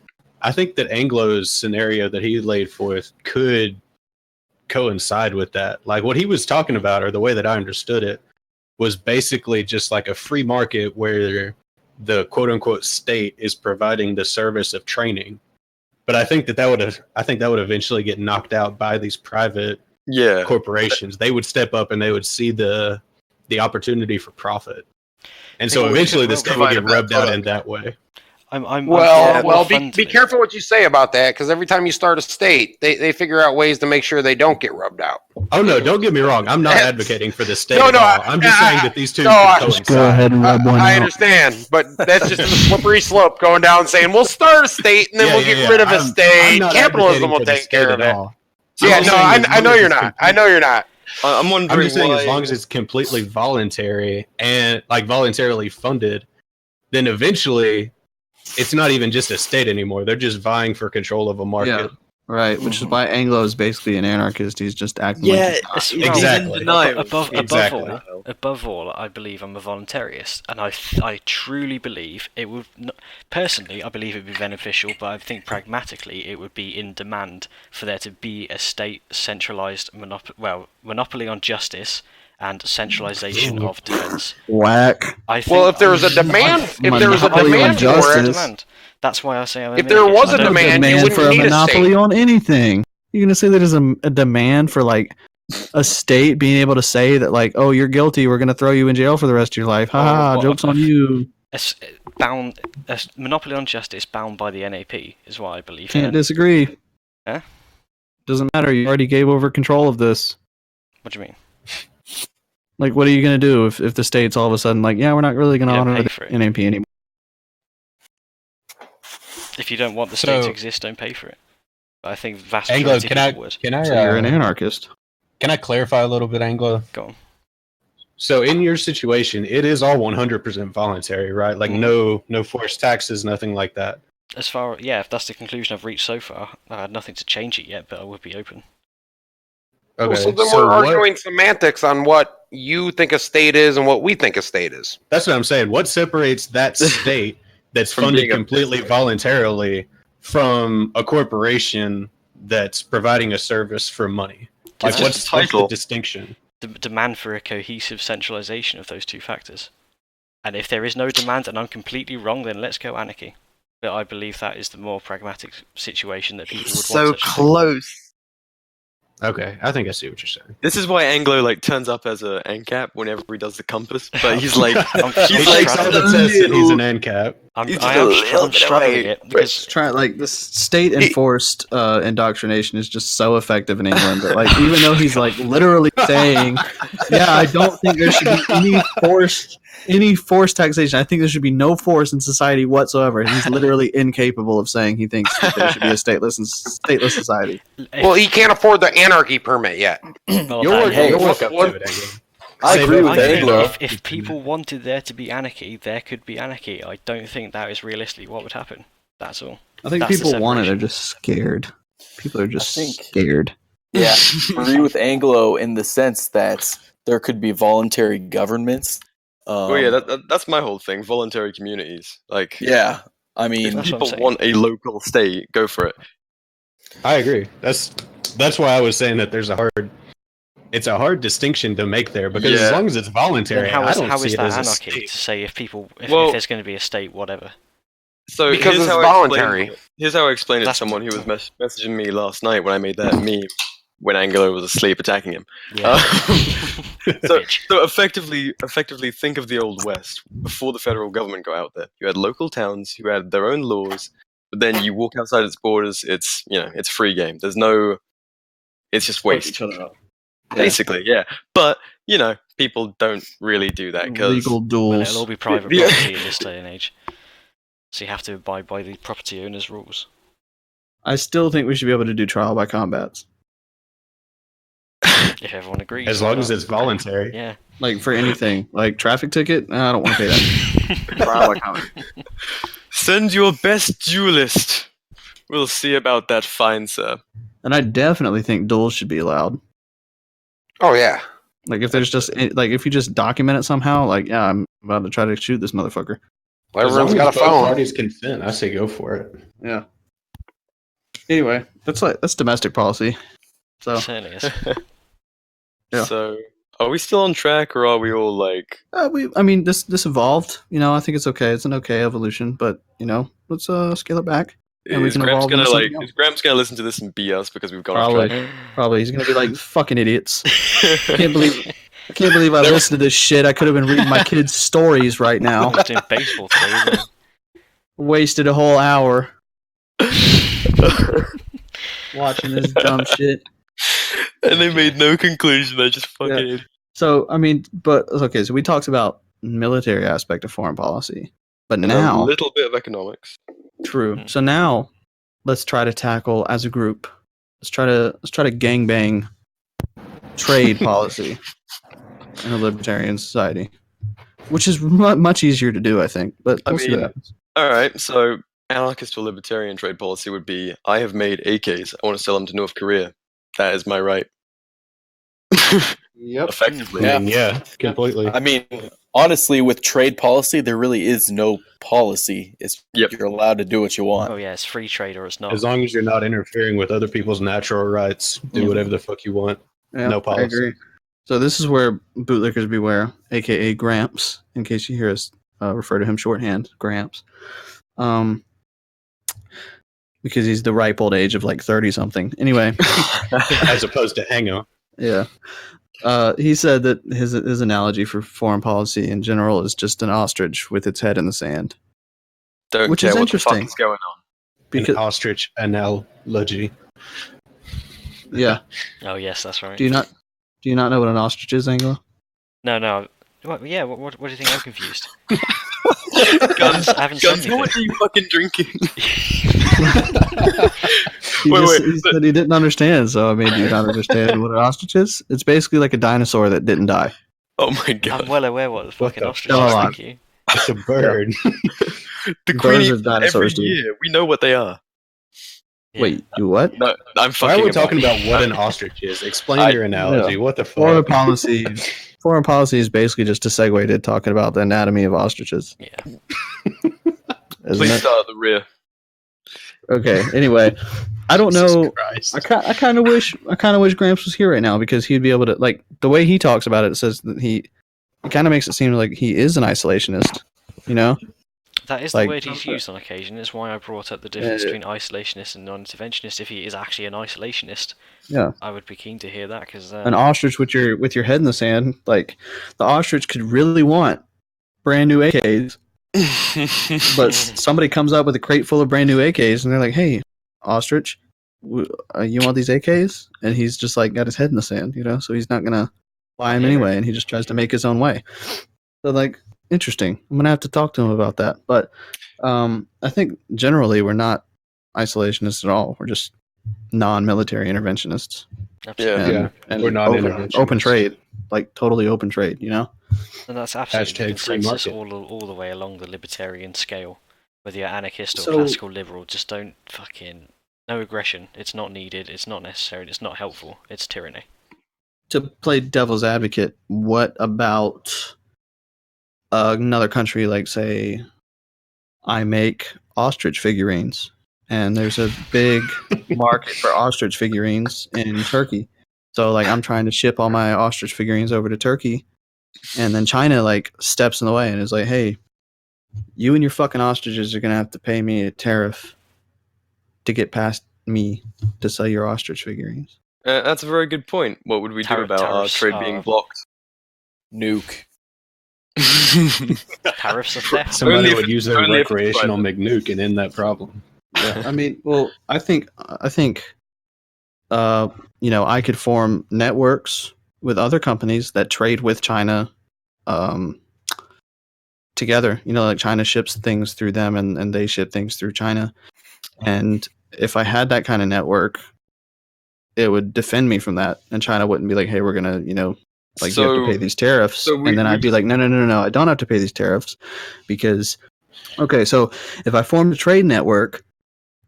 I think that Anglo's scenario that he laid forth could coincide with that. Like what he was talking about, or the way that I understood it, was basically just like a free market where the quote-unquote state is providing the service of training. But I think that would eventually get knocked out by these private corporations. They would step up and they would see the opportunity for profit, and so eventually the state would get rubbed out in that way. Be careful what you say about that, because every time you start a state, they figure out ways to make sure they don't get rubbed out. Oh no, don't get me wrong. I'm not advocating for the state at all. I'm just saying that these two coincide. Go ahead and rub one I out. Understand, but that's just a slippery slope going down, saying we'll start a state and then we'll get rid of a state. Capitalism will take care of it. I know you're not. I know you're not. I'm wondering. I'm just saying, as long as it's completely voluntary and like voluntarily funded, then eventually it's not even just a state anymore. They're just vying for control of a market. Yeah, right. Which is why Anglo is basically an anarchist. He's just acting like exactly. Above all, I believe I'm a voluntarist, and I truly believe it would. Personally, I believe it would be beneficial, but I think pragmatically it would be in demand for there to be a state centralized monopoly on justice and centralization of defense. Whack. If there was a demand, for it, that's why I say if there was a demand, you wouldn't for a need monopoly on anything. You're gonna say that there's a demand for like a state being able to say that like, oh, you're guilty, we're gonna throw you in jail for the rest of your life. Joke's on you. A monopoly on justice bound by the NAP is what I believe. Can't disagree. Huh? Doesn't matter. You already gave over control of this. What do you mean? Like, what are you going to do if the state's all of a sudden like, yeah, we're not really going to honor the NAP anymore? If you don't want the state to exist, don't pay for it. But I think vast majority of people would. So you're an anarchist. Can I clarify a little bit, Anglo? Go on. So in your situation, it is all 100% voluntary, right? Like no forced taxes, nothing like that. If that's the conclusion I've reached so far, I had nothing to change it yet, but I would be open. Okay. So then we're arguing semantics on what you think a state is and what we think a state is. That's what I'm saying. What separates that state that's funded completely voluntarily from a corporation that's providing a service for money? Like, what's the distinction? The demand for a cohesive centralization of those two factors. And if there is no demand and I'm completely wrong, then let's go anarchy. But I believe that is the more pragmatic situation that people would want. So close. Okay, I think I see what you're saying. This is why Anglo turns up as an ANCAP whenever he does the compass, but he's like, he's like he's an ANCAP. I'm struggling it because this state enforced indoctrination is just so effective in England that like even though he's like literally saying, yeah, I don't think there should be any forced taxation. I think there should be no force in society whatsoever. He's literally incapable of saying he thinks that there should be a stateless society. Well, he can't afford the anarchy permit yet. I agree with Anglo. If people wanted there to be anarchy, there could be anarchy. I don't think that is realistically what would happen. That's all. I think people want it. They're just scared. People are just scared. Yeah, I agree with Anglo in the sense that there could be voluntary governments. That's my whole thing. Voluntary communities. Like, yeah, I mean, if people want a local state, go for it. I agree. That's why I was saying that it's a hard distinction to make there, because as long as it's voluntary, how is that anarchy to say if there's going to be a state, whatever? So because it's voluntary. Here's how I explained it to someone who was messaging me last night when I made that meme. when Angelo was asleep attacking him. Yeah. So effectively think of the Old West before the federal government got out there. You had local towns who had their own laws, but then you walk outside its borders, it's it's free game. There's no, it's just Fuck waste. each other up. Basically, yeah. But people don't really do that because Legal Well, duels. it'll all be private property in this day and age. So you have to abide by the property owner's rules. I still think we should be able to do trial by combats. If everyone agrees. As long as it's voluntary. Yeah. Like for anything. Like traffic ticket? Nah, I don't want to pay that. Trial by combat. send your best duelist. We'll see about that, fine sir. And I definitely think duels should be allowed. Oh yeah. Like if there's just like if you just document it somehow, like yeah, I'm about to try to shoot this motherfucker. Well, As long everyone's got a as both phone. parties consent, I say go for it. Yeah. Anyway, that's domestic policy. So Certainly is. Yeah. So, are we still on track, or are we all like? I mean, this evolved. I think it's okay. It's an okay evolution, but let's scale it back. And we Is can Gramps evolve into gonna something else. Is Gramps gonna listen to this and be us because we've gone off Probably, track? probably he's gonna be like fucking idiots. I can't believe I listened to this shit. I could have been reading my kids' stories right now. It's in baseball today, isn't it? Wasted a whole hour watching this dumb shit. And they made no conclusion. They just fucking. So I mean, but okay. So we talked about military aspect of foreign policy, but And now a little bit of economics. true. So now let's try to tackle as a group. Let's try to gangbang trade policy in a libertarian society, which is much easier to do, I think. But I we'll see mean- what happens. All right, so anarchist or libertarian trade policy would be: I have made AKs. I want to sell them to North Korea. That is my right. Yep. Effectively. I mean, yeah, completely. I mean, honestly, with trade policy, there really is no policy. It's Yep. you're allowed to do what you want. Oh yeah, it's free trade or it's not. As long as you're not interfering with other people's natural rights, do Yeah. whatever the fuck you want. Yeah, No I policy. agree. So this is where bootlickers beware, aka Gramps, in case you hear us refer to him shorthand, Gramps. Because he's the ripe old age of like 30 something. Anyway, As opposed to Hango. yeah. He said that his analogy for foreign policy in general is just an ostrich with its head in the sand. Don't Which care is what the fuck interesting. is going on. An Because ostrich analogy. yeah, Oh yes, that's right. do you not know what an ostrich is, Anglo? No. What, yeah. What do you think? I'm confused. Guns. I haven't said Guns, how much are you fucking drinking? He Wait, just wait, he said he didn't understand, so I made you not understand what an ostrich is. It's basically like a dinosaur that didn't die. Oh my god. I'm well aware what the fucking the ostrich fuck? is. Thank you. It's a bird. The Birds queen are eats every dinosaurs, dude. year. We know what they are. Yeah. Wait, you what? No, I'm Why fucking are we about talking it. about what an ostrich is? Explain I- your analogy. What the Foreign fuck? policy. Foreign policy is basically just a segue to talking about the anatomy of ostriches, Yeah. isn't Please it? start at the rear. Okay. Anyway, I don't Jesus know. Christ. I kind of wish Gramps was here right now because he'd be able to, like, the way he talks about it says that he kind of makes it seem like he is an isolationist. That is Like- the word he's used on occasion. It's why I brought up the difference between isolationist and non-interventionist. If he is actually an isolationist, Yeah. I would be keen to hear that because An ostrich with your head in the sand, like the ostrich could really want brand new AKs, but somebody comes up with a crate full of brand new AKs and they're like, "Hey, ostrich, you want these AKs?" And he's just like got his head in the sand, so he's not gonna buy them anyway, and he just tries to make his own way. So like, interesting. I'm gonna have to talk to him about that. But I think generally we're not isolationists at all. We're just non-military interventionists. absolutely. And, Yeah, and we're not open interventionists. trade, like totally open trade. And that's absolutely the Hashtag free consensus market. all the way along the libertarian scale. Whether you're anarchist or So- classical liberal, just don't fucking... No aggression. It's not needed. It's not necessary. It's not helpful. It's tyranny. To play devil's advocate, what about another country like, say, I make ostrich figurines, and there's a big market for ostrich figurines in Turkey. So, like, I'm trying to ship all my ostrich figurines over to Turkey, and then China, like, steps in the way and is like, hey, you and your fucking ostriches are going to have to pay me a tariff to get past me to sell your ostrich figurines. That's a very good point. What would we do about our tariffs trade being blocked? Nuke. Tariffs are theft. Somebody would use their only if it's recreational private. McNuke and end that problem. Yeah, I mean, well, I think, I could form networks with other companies that trade with China, together. Like China ships things through them, and they ship things through China. And if I had that kind of network, it would defend me from that, and China wouldn't be like, "Hey, we're gonna, you have to pay these tariffs," and then I'd be like, "No, I don't have to pay these tariffs because." Okay, so if I formed a trade network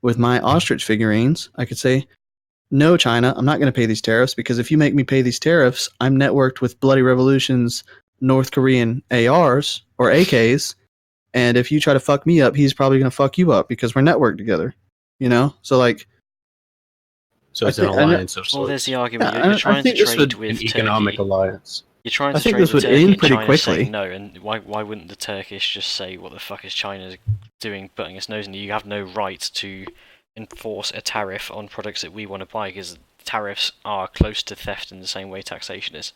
with my Ostrich figurines, I could say, no, China, I'm not going to pay these tariffs because if you make me pay these tariffs, I'm networked with Bloody Revolution's North Korean ARs or AKs, and if you try to fuck me up, he's probably going to fuck you up because we're networked together. So it's an alliance of Well, sorts. there's the argument. Yeah, You're trying to think this trade would- with An Turkey. economic alliance. You're trying I to think trade this with would Turkey end and pretty China's saying quickly. no, and why wouldn't the Turkish just say, what the fuck is China doing, putting its nose in you? You have no right to enforce a tariff on products that we want to buy because tariffs are close to theft in the same way taxation is.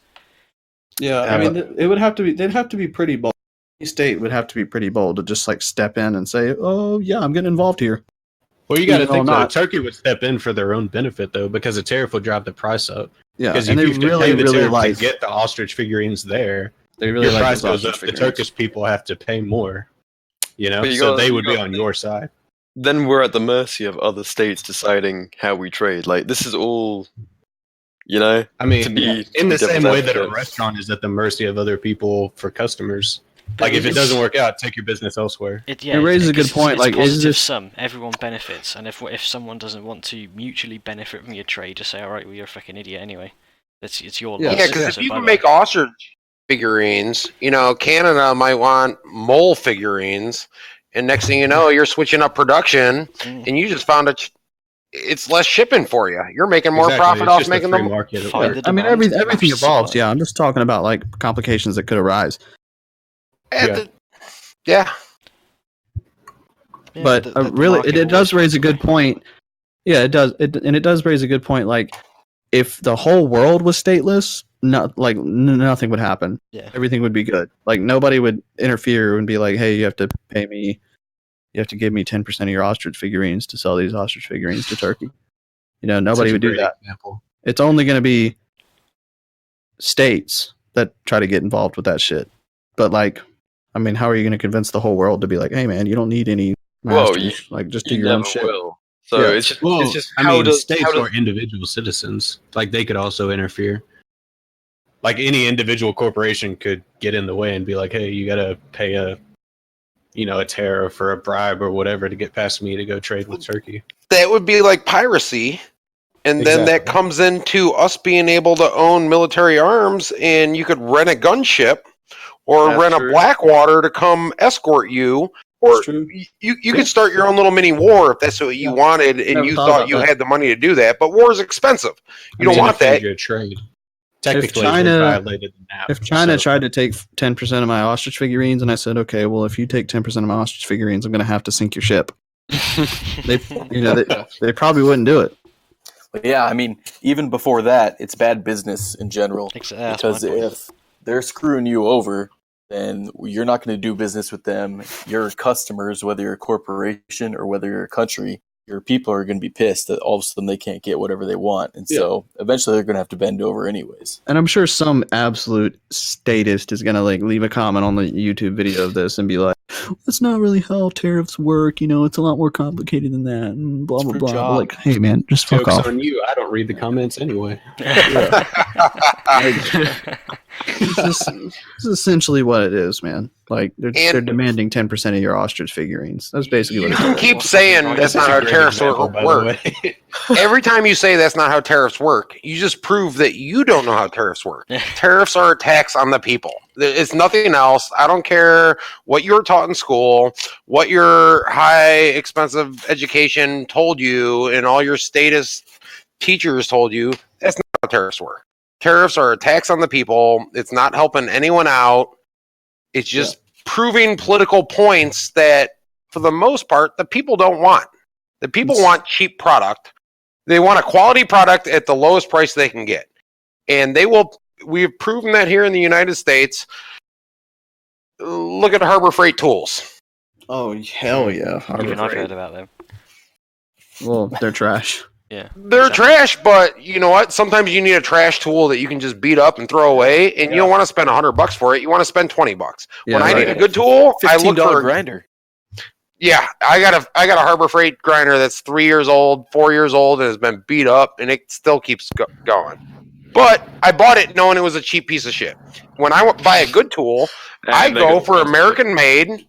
Yeah, I mean, it would have to be. They'd have to be pretty bold. Any state would have to be pretty bold to just step in and say, "Oh yeah, I'm getting involved here." Well, you got to Even though think though, not. Turkey would step in for their own benefit though, because a tariff would drive the price up. Yeah, Because and if they you have to really, pay the really tariff like. to get the ostrich figurines there, They really your like price those goes up. ostrich The figurines. Turkish people have to pay more. But you So gotta- they you would be gotta on your side. Then we're at the mercy of other states deciding how we trade. Like this is all, I mean, to be in the same devil's way that a advocate. restaurant is at the mercy of other people for customers. Like if it doesn't work out, take your business elsewhere. It raises a good point, It's is positive this- sum. Everyone benefits, and if someone doesn't want to mutually benefit from your trade, just say, all right, well, you're a fucking idiot anyway. It's your Yeah, loss. Yeah, because if so you bye-bye. can make ostrich figurines, Canada might want mole figurines, and next thing you know, you're switching up production, and you just found it's less shipping for you. You're making more Exactly, profit it's off just a making free them. market. Find the I mean, demand, everything match evolves. supply. Yeah, I'm just talking about complications that could arise. Yeah. But the really, market it does always raise a good point. Yeah, it does. It does raise a good point. Like, if the whole world was stateless, nothing would happen. Yeah. Everything would be good. Like, nobody would interfere and be like, "Hey, you have to pay me. You have to give me 10% of your ostrich figurines to sell these ostrich figurines to Turkey." Nobody would do that. Example. It's only going to be states that try to get involved with that shit. But how are you going to convince the whole world to be like, "Hey, man, you don't need any masters. Just do You your own never shit." will. So Yeah. it's just states or individual citizens, they could also interfere. Like any individual corporation could get in the way and be like, "Hey, you got to pay a tariff or a bribe or whatever to get past me to go trade with Turkey." That would be like piracy. And then that Exactly. comes into us being able to own military arms, and you could rent a gunship or That's rent true. a Blackwater to come escort you. Or That's true. you could start your own little mini war if that's what you wanted and Never you thought thought about you that. had the money to do that. But war is expensive. You don't want that. Your trade. Technically, China- they violated the NAP. If China so- tried to take 10% of my ostrich figurines, and I said, "Okay, well, if you take 10% of my ostrich figurines, I'm going to have to sink your ship," they probably wouldn't do it. But yeah, I mean, even before that, it's bad business in general. That's Because my point. if they're screwing you over, then you're not going to do business with them. Your customers, whether you're a corporation or whether you're a country, your people are going to be pissed that all of a sudden they can't get whatever they want. And so eventually they're going to have to bend over anyways. And I'm sure some absolute statist is going to leave a comment on the YouTube video of this and be like, "That's not really how tariffs work. It's a lot more complicated than that." And blah, blah, for blah. jobs. Like, hey, man, just fuck Joke's off. on you. I don't read the comments anyway. This is essentially what it is, man. They're demanding 10% of your ostrich figurines. That's basically what You it can is. keep saying that's not how Great tariffs example, by the work. way. Every time you say that's not how tariffs work, you just prove that you don't know how tariffs work. Tariffs are a tax on the people. It's nothing else. I don't care what you were taught in school, what your high expensive education told you, and all your status teachers told you. That's not how tariffs work. Tariffs are a tax on the people. It's not helping anyone out. It's just proving political points that, for the most part, the people don't want. The people want cheap product. They want a quality product at the lowest price they can get. And they will. We've proven that here in the United States. Look at Harbor Freight Tools. Oh, hell yeah. Even I've heard about them. Well, they're trash. Yeah. They're trash, but you know what? Sometimes you need a trash tool that you can just beat up and throw away, and you don't want to spend $100 for it. You want to spend $20. When I need a good tool, I look for a grinder. Yeah, I got a Harbor Freight grinder that's 3 years old, 4 years old, and has been beat up, and it still keeps going. But I bought it knowing it was a cheap piece of shit. When I buy a good tool, I go for American made,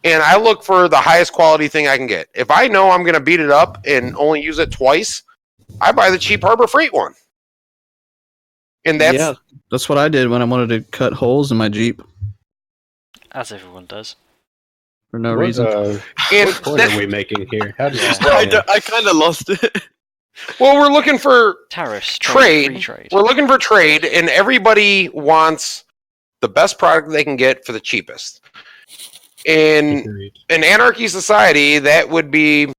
and I look for the highest quality thing I can get. If I know I'm going to beat it up and only use it twice, I buy the cheap Harbor Freight one. And that's what I did when I wanted to cut holes in my Jeep. As everyone does. For no reason. What point are we making here? How do you I kind of lost it. Well, we're looking for tariffs, trade. Free trade. We're looking for trade, and everybody wants the best product they can get for the cheapest. In an anarchy society, that would be,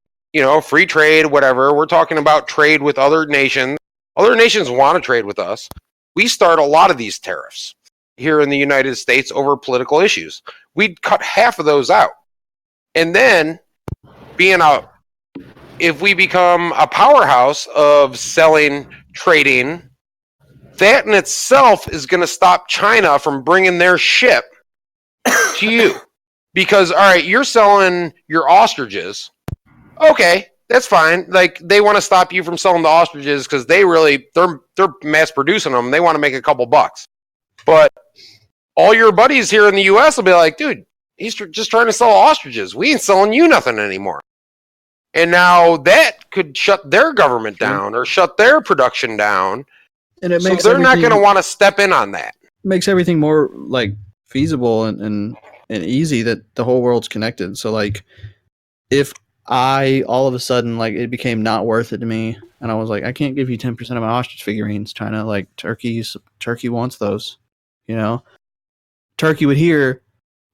free trade, whatever. We're talking about trade with other nations. Other nations want to trade with us. We start a lot of these tariffs here in the United States over political issues. We'd cut half of those out. And then, if we become a powerhouse of selling, trading, that in itself is going to stop China from bringing their ship to you. Because, all right, you're selling your ostriches. Okay, that's fine. Like, they want to stop you from selling the ostriches because they're mass producing them. They want to make a couple bucks. But all your buddies here in the U.S. will be like, dude, he's just trying to sell ostriches. We ain't selling you nothing anymore. And now that could shut their government down or shut their production down. And it makes they're not going to want to step in on that. Makes everything more like feasible and easy that the whole world's connected. So like, if I all of a sudden like it became not worth it to me, and I was like, I can't give you 10% of my ostrich figurines, China. Like Turkey wants those. Turkey would hear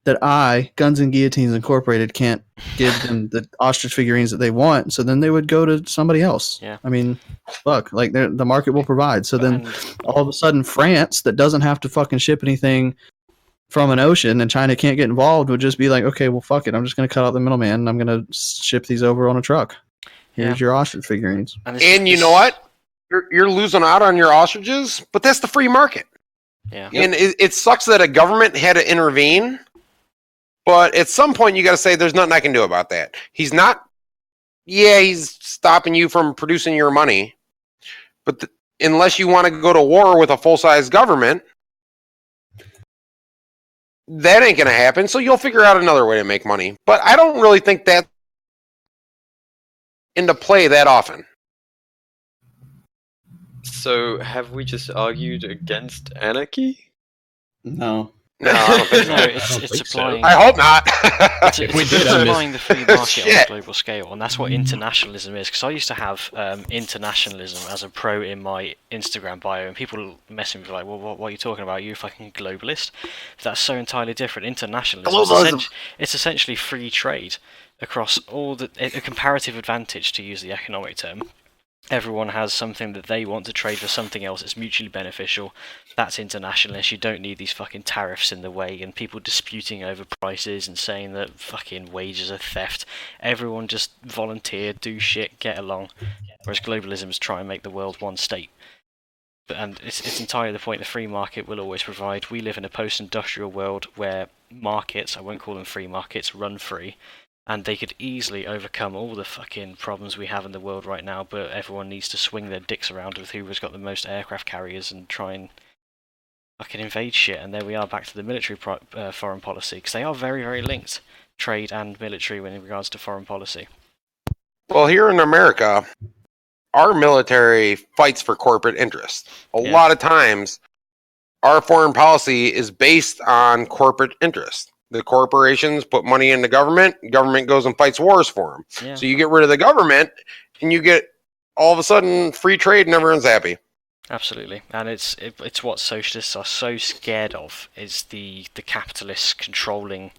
that Guns and Guillotines Incorporated, can't give them the ostrich figurines that they want, so then they would go to somebody else. Yeah. I mean, look, like the market will provide. So then all of a sudden France, that doesn't have to fucking ship anything from an ocean, and China can't get involved, would just be like, okay, well, fuck it. I'm just going to cut out the middleman, and I'm going to ship these over on a truck. Here's your ostrich figurines. And you know what? You're losing out on your ostriches, but that's the free market. Yeah. And it sucks that a government had to intervene. But at some point, you got to say there's nothing I can do about that. He's stopping you from producing your money. But unless you want to go to war with a full-size government, that ain't going to happen. So you'll figure out another way to make money. But I don't really think that into play that often. So have we just argued against anarchy? No. No, I don't think so. No, it's applying. I hope not. It's applying the free market on a global scale, and that's what internationalism is. Because I used to have internationalism as a pro in my Instagram bio, and people messing with me like, "Well, what are you talking about? Are you a fucking globalist?" That's so entirely different. Internationalism it's essentially free trade across a comparative advantage, to use the economic term. Everyone has something that they want to trade for something else that's mutually beneficial. That's internationalist. You don't need these fucking tariffs in the way and people disputing over prices and saying that fucking wages are theft. Everyone just volunteer, do shit, get along. Whereas globalism is try and make the world one state. And it's entirely the point the free market will always provide. We live in a post-industrial world where markets, I won't call them free markets, run free. And they could easily overcome all the fucking problems we have in the world right now, but everyone needs to swing their dicks around with who has got the most aircraft carriers and try and fucking invade shit. And there we are, back to the military foreign policy, because they are very, very linked, trade and military, in regards to foreign policy. Well, here in America, our military fights for corporate interest. A lot of times, our foreign policy is based on corporate interest. The corporations put money into government goes and fights wars for them. Yeah. So you get rid of the government, and you get, all of a sudden, free trade, and everyone's happy. Absolutely. And it's what socialists are so scared of, is the capitalists controlling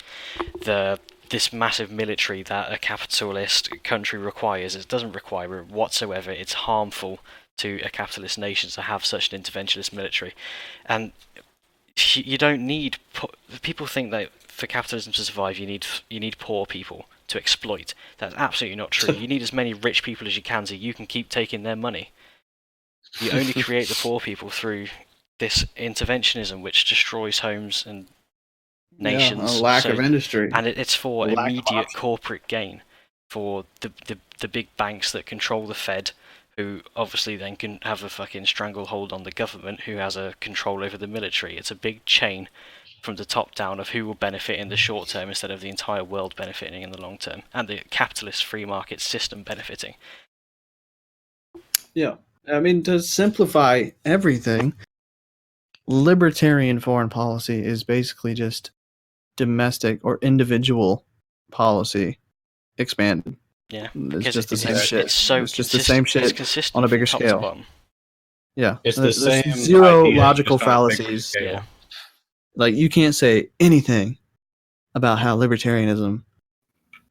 the this massive military that a capitalist country requires. It doesn't require it whatsoever. It's harmful to a capitalist nation to have such an interventionist military. And you don't need... People think that for capitalism to survive, you need poor people to exploit. That's absolutely not true. You need as many rich people as you can so you can keep taking their money. You only create the poor people through this interventionism which destroys homes and nations. A lack of industry. And it's for immediate corporate gain for the big banks that control the Fed, who obviously then can have a fucking stranglehold on the government, who has a control over the military. It's a big chain from the top down of who will benefit in the short term instead of the entire world benefiting in the long term, and the capitalist free market system benefiting. Yeah. I mean, to simplify everything, libertarian foreign policy is basically just domestic or individual policy expanded. Yeah, it's just the same shit. It's just the same shit on a bigger scale. Yeah, it's the same. Zero idea, logical just on a bigger fallacies. scale. Yeah. Like, you can't say anything about how libertarianism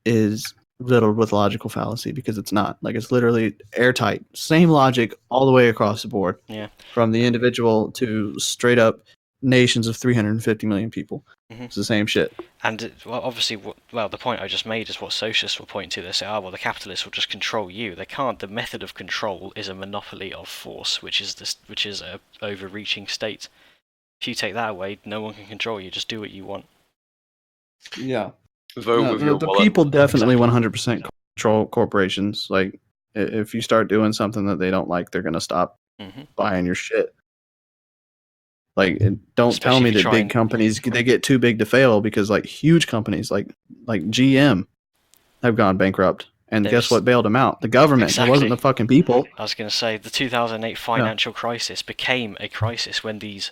is riddled with logical fallacy, because it's not. Like, it's literally airtight. Same logic all the way across the board. Yeah. From the individual to straight up nations of 350 million people. Mm-hmm. It's the same shit. And obviously, the point I just made is what socialists will point to. They say, well, the capitalists will just control you. They can't. The method of control is a monopoly of force, which is a overreaching state. If you take that away, no one can control you. Just do what you want. Yeah. Vote with your the wallet. people definitely 100% control corporations. Like, if you start doing something that they don't like, they're going to stop buying your shit. Like, don't tell me that big companies, they get too big to fail, because like huge companies like GM have gone bankrupt. And guess what bailed them out? The government. Exactly. It wasn't the fucking people. I was going to say, the 2008 financial crisis became a crisis when these,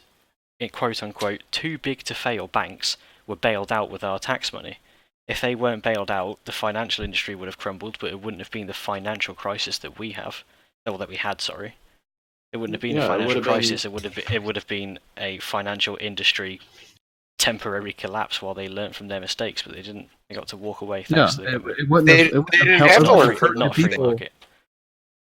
quote unquote, too big to fail banks were bailed out with our tax money. If they weren't bailed out, the financial industry would have crumbled, but it wouldn't have been the financial crisis that we have, or that we had. Sorry, it wouldn't have been a financial crisis. It would have been a financial industry temporary collapse while they learned from their mistakes, but they didn't. They got to walk away. Thanks to the government. They didn't have to learn from not a free market.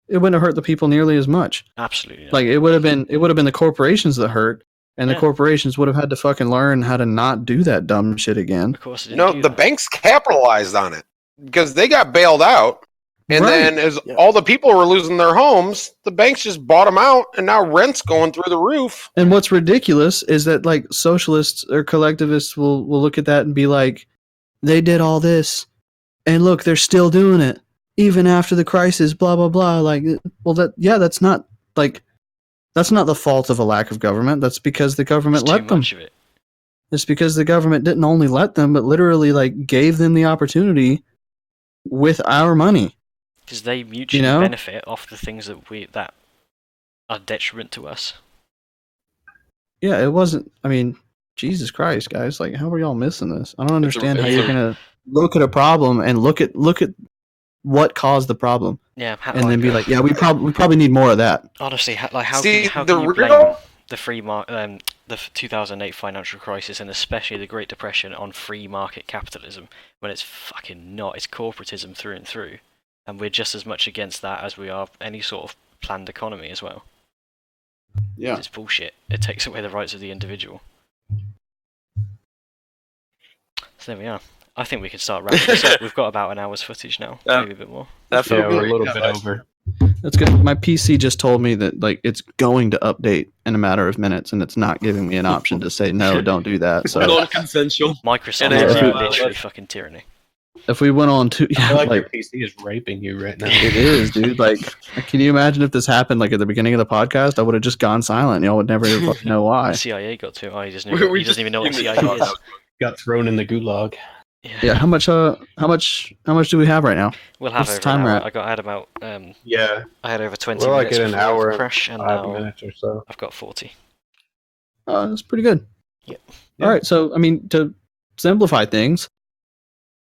It wouldn't have hurt the people nearly as much. Absolutely not. Like, it would have been the corporations that hurt. And the corporations would have had to fucking learn how to not do that dumb shit again. Of course, the banks capitalized on it because they got bailed out, and then as all the people were losing their homes, the banks just bought them out, and now rent's going through the roof. And what's ridiculous is that, like, socialists or collectivists will look at that and be like, they did all this, and look, they're still doing it even after the crisis. Blah blah blah. Like, well, that's not like. That's not the fault of a lack of government. That's because the government let them. It's because the government didn't only let them, but literally like gave them the opportunity with our money. Because they mutually benefit off the things that are detriment to us. Yeah, it wasn't. I mean, Jesus Christ, guys! Like, how are y'all missing this? I don't understand how you're gonna look at a problem and look at what caused the problem. Yeah, and then be like, yeah, we probably need more of that. Honestly, how can you blame the 2008 financial crisis and especially the Great Depression on free market capitalism when it's fucking not? It's corporatism through and through, and we're just as much against that as we are any sort of planned economy as well. Yeah, it's bullshit. It takes away the rights of the individual. So there we are. I think we can start wrapping this up. We've got about an hour's footage now, maybe a bit more. We're a little bit over. That's good. My PC just told me that like it's going to update in a matter of minutes, and it's not giving me an option to say no, don't do that. So non-consensual. Microsoft is literally fucking tyranny. If we went on to, I feel like your PC is raping you right now. It is, dude. Like, can you imagine if this happened like at the beginning of the podcast? I would have just gone silent. Y'all would never fucking know why. The CIA got to. Oh, he doesn't even know what the CIA is. Got thrown in the gulag. Yeah. How much do we have right now? We'll have over an hour. I had about I had over 20 We're minutes like an hour crash, and 5 now minutes or so. I've got 40. That's pretty good. Yep. All right. So, I mean, to simplify things,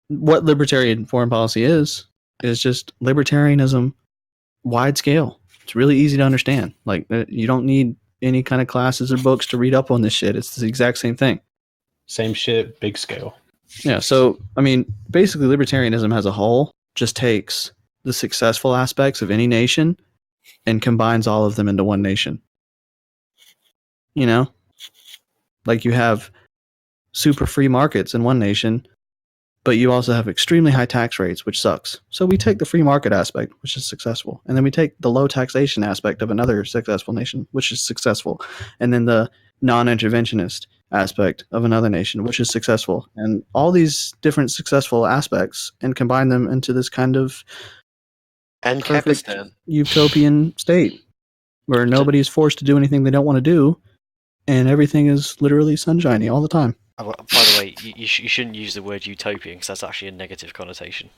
what libertarian foreign policy is just libertarianism, wide scale. It's really easy to understand. Like, you don't need any kind of classes or books to read up on this shit. It's the exact same thing. Same shit, big scale. Yeah, so I mean, basically, libertarianism as a whole just takes the successful aspects of any nation and combines all of them into one nation. You know, like you have super free markets in one nation, but you also have extremely high tax rates, which sucks. So we take the free market aspect, which is successful, and then we take the low taxation aspect of another successful nation, which is successful, and then the non-interventionist aspect of another nation, which is successful, and all these different successful aspects, and combine them into this kind of And perfect Kapistan. utopian state where nobody is forced to do anything they don't want to do, and everything is literally sunshiny all the time. By the way, you shouldn't use the word utopian because that's actually a negative connotation.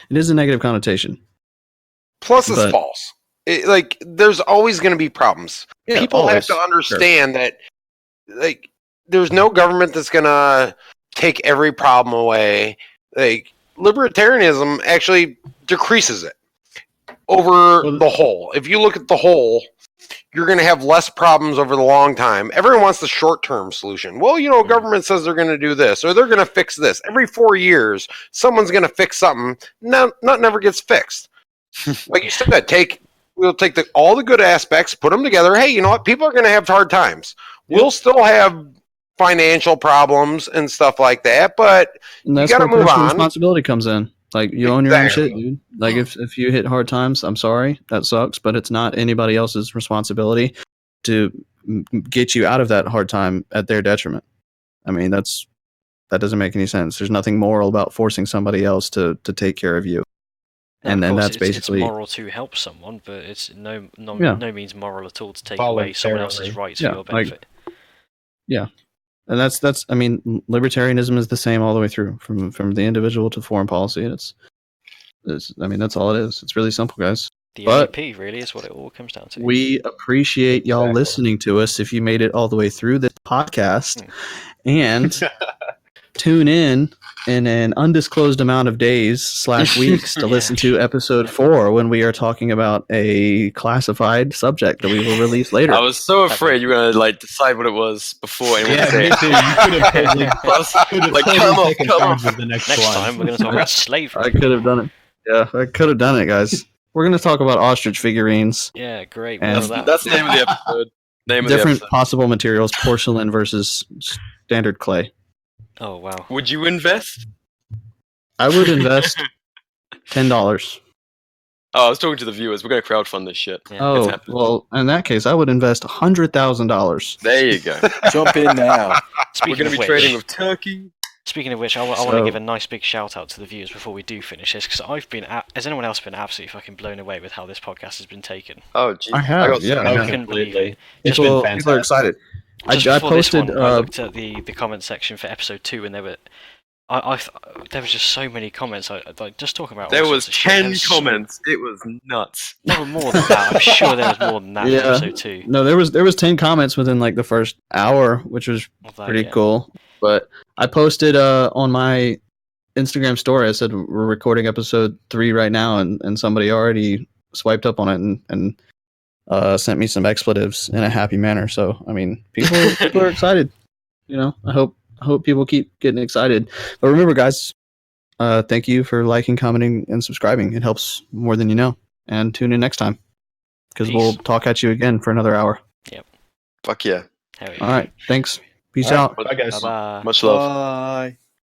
It is a negative connotation. Plus, it's false. There's always going to be problems. Yeah, People have to understand that, like, there's no government that's going to take every problem away. Like, libertarianism actually decreases it over the whole. If you look at the whole, you're going to have less problems over the long time. Everyone wants the short-term solution. Well, government says they're going to do this, or they're going to fix this. Every 4 years, someone's going to fix something. Nothing ever gets fixed. Like you said, we'll take all the good aspects, put them together. Hey, you know what? People are going to have hard times. We'll still have financial problems and stuff like that, but and that's you got to where move personal on. responsibility comes in. Like, you own your own shit, dude. Like, if you hit hard times, I'm sorry, that sucks, but it's not anybody else's responsibility to get you out of that hard time at their detriment. I mean, that doesn't make any sense. There's nothing moral about forcing somebody else to take care of you. No, and then course, that's basically it's moral to help someone, but it's no means moral at all to take away someone else's rights for your benefit. And that's I mean, libertarianism is the same all the way through, from the individual to foreign policy. It's I mean, that's all it is. It's really simple, guys. The MEP really is what it all comes down to. We appreciate y'all listening to us if you made it all the way through this podcast. And tune in an undisclosed amount of days / weeks to listen to episode 4 when we are talking about a classified subject that we will release later. I was so afraid you were gonna decide what it was before anyone said me too. You could have come on. with the next time we're going to talk about slavery. I could have done it. Yeah, I could have done it, guys. We're going to talk about ostrich figurines. Yeah, great. And that's the name of the episode. Different possible materials: porcelain versus standard clay. Oh wow! Would you invest? I would invest $10. Oh, I was talking to the viewers. We're going to crowdfund this shit. Yeah. Oh, well, in that case, I would invest $100,000. There you go. Jump in now. We're going to be trading with Turkey. Speaking of which, I want to give a nice big shout out to the viewers before we do finish this, because has anyone else been absolutely fucking blown away with how this podcast has been taken? Oh, geez. I have. I couldn't believe it. People are excited. I posted. I looked at the comment section for episode 2, and there were just so many comments. Just talking about. There was 10 comments. It was nuts. There were more than that. I'm sure there was more than that in episode 2. No, there was 10 comments within the first hour, which was pretty cool. But I posted on my Instagram story. I said we're recording episode 3 right now, and somebody already swiped up on it and sent me some expletives in a happy manner. So I mean, people are excited. I hope people keep getting excited. But remember, guys, thank you for liking, commenting, and subscribing. It helps more than you know. And tune in next time, because we'll talk at you again for another hour. Yep. Fuck yeah. All right. Thanks. Peace out. Bye, guys. Bye-bye. Much love. Bye.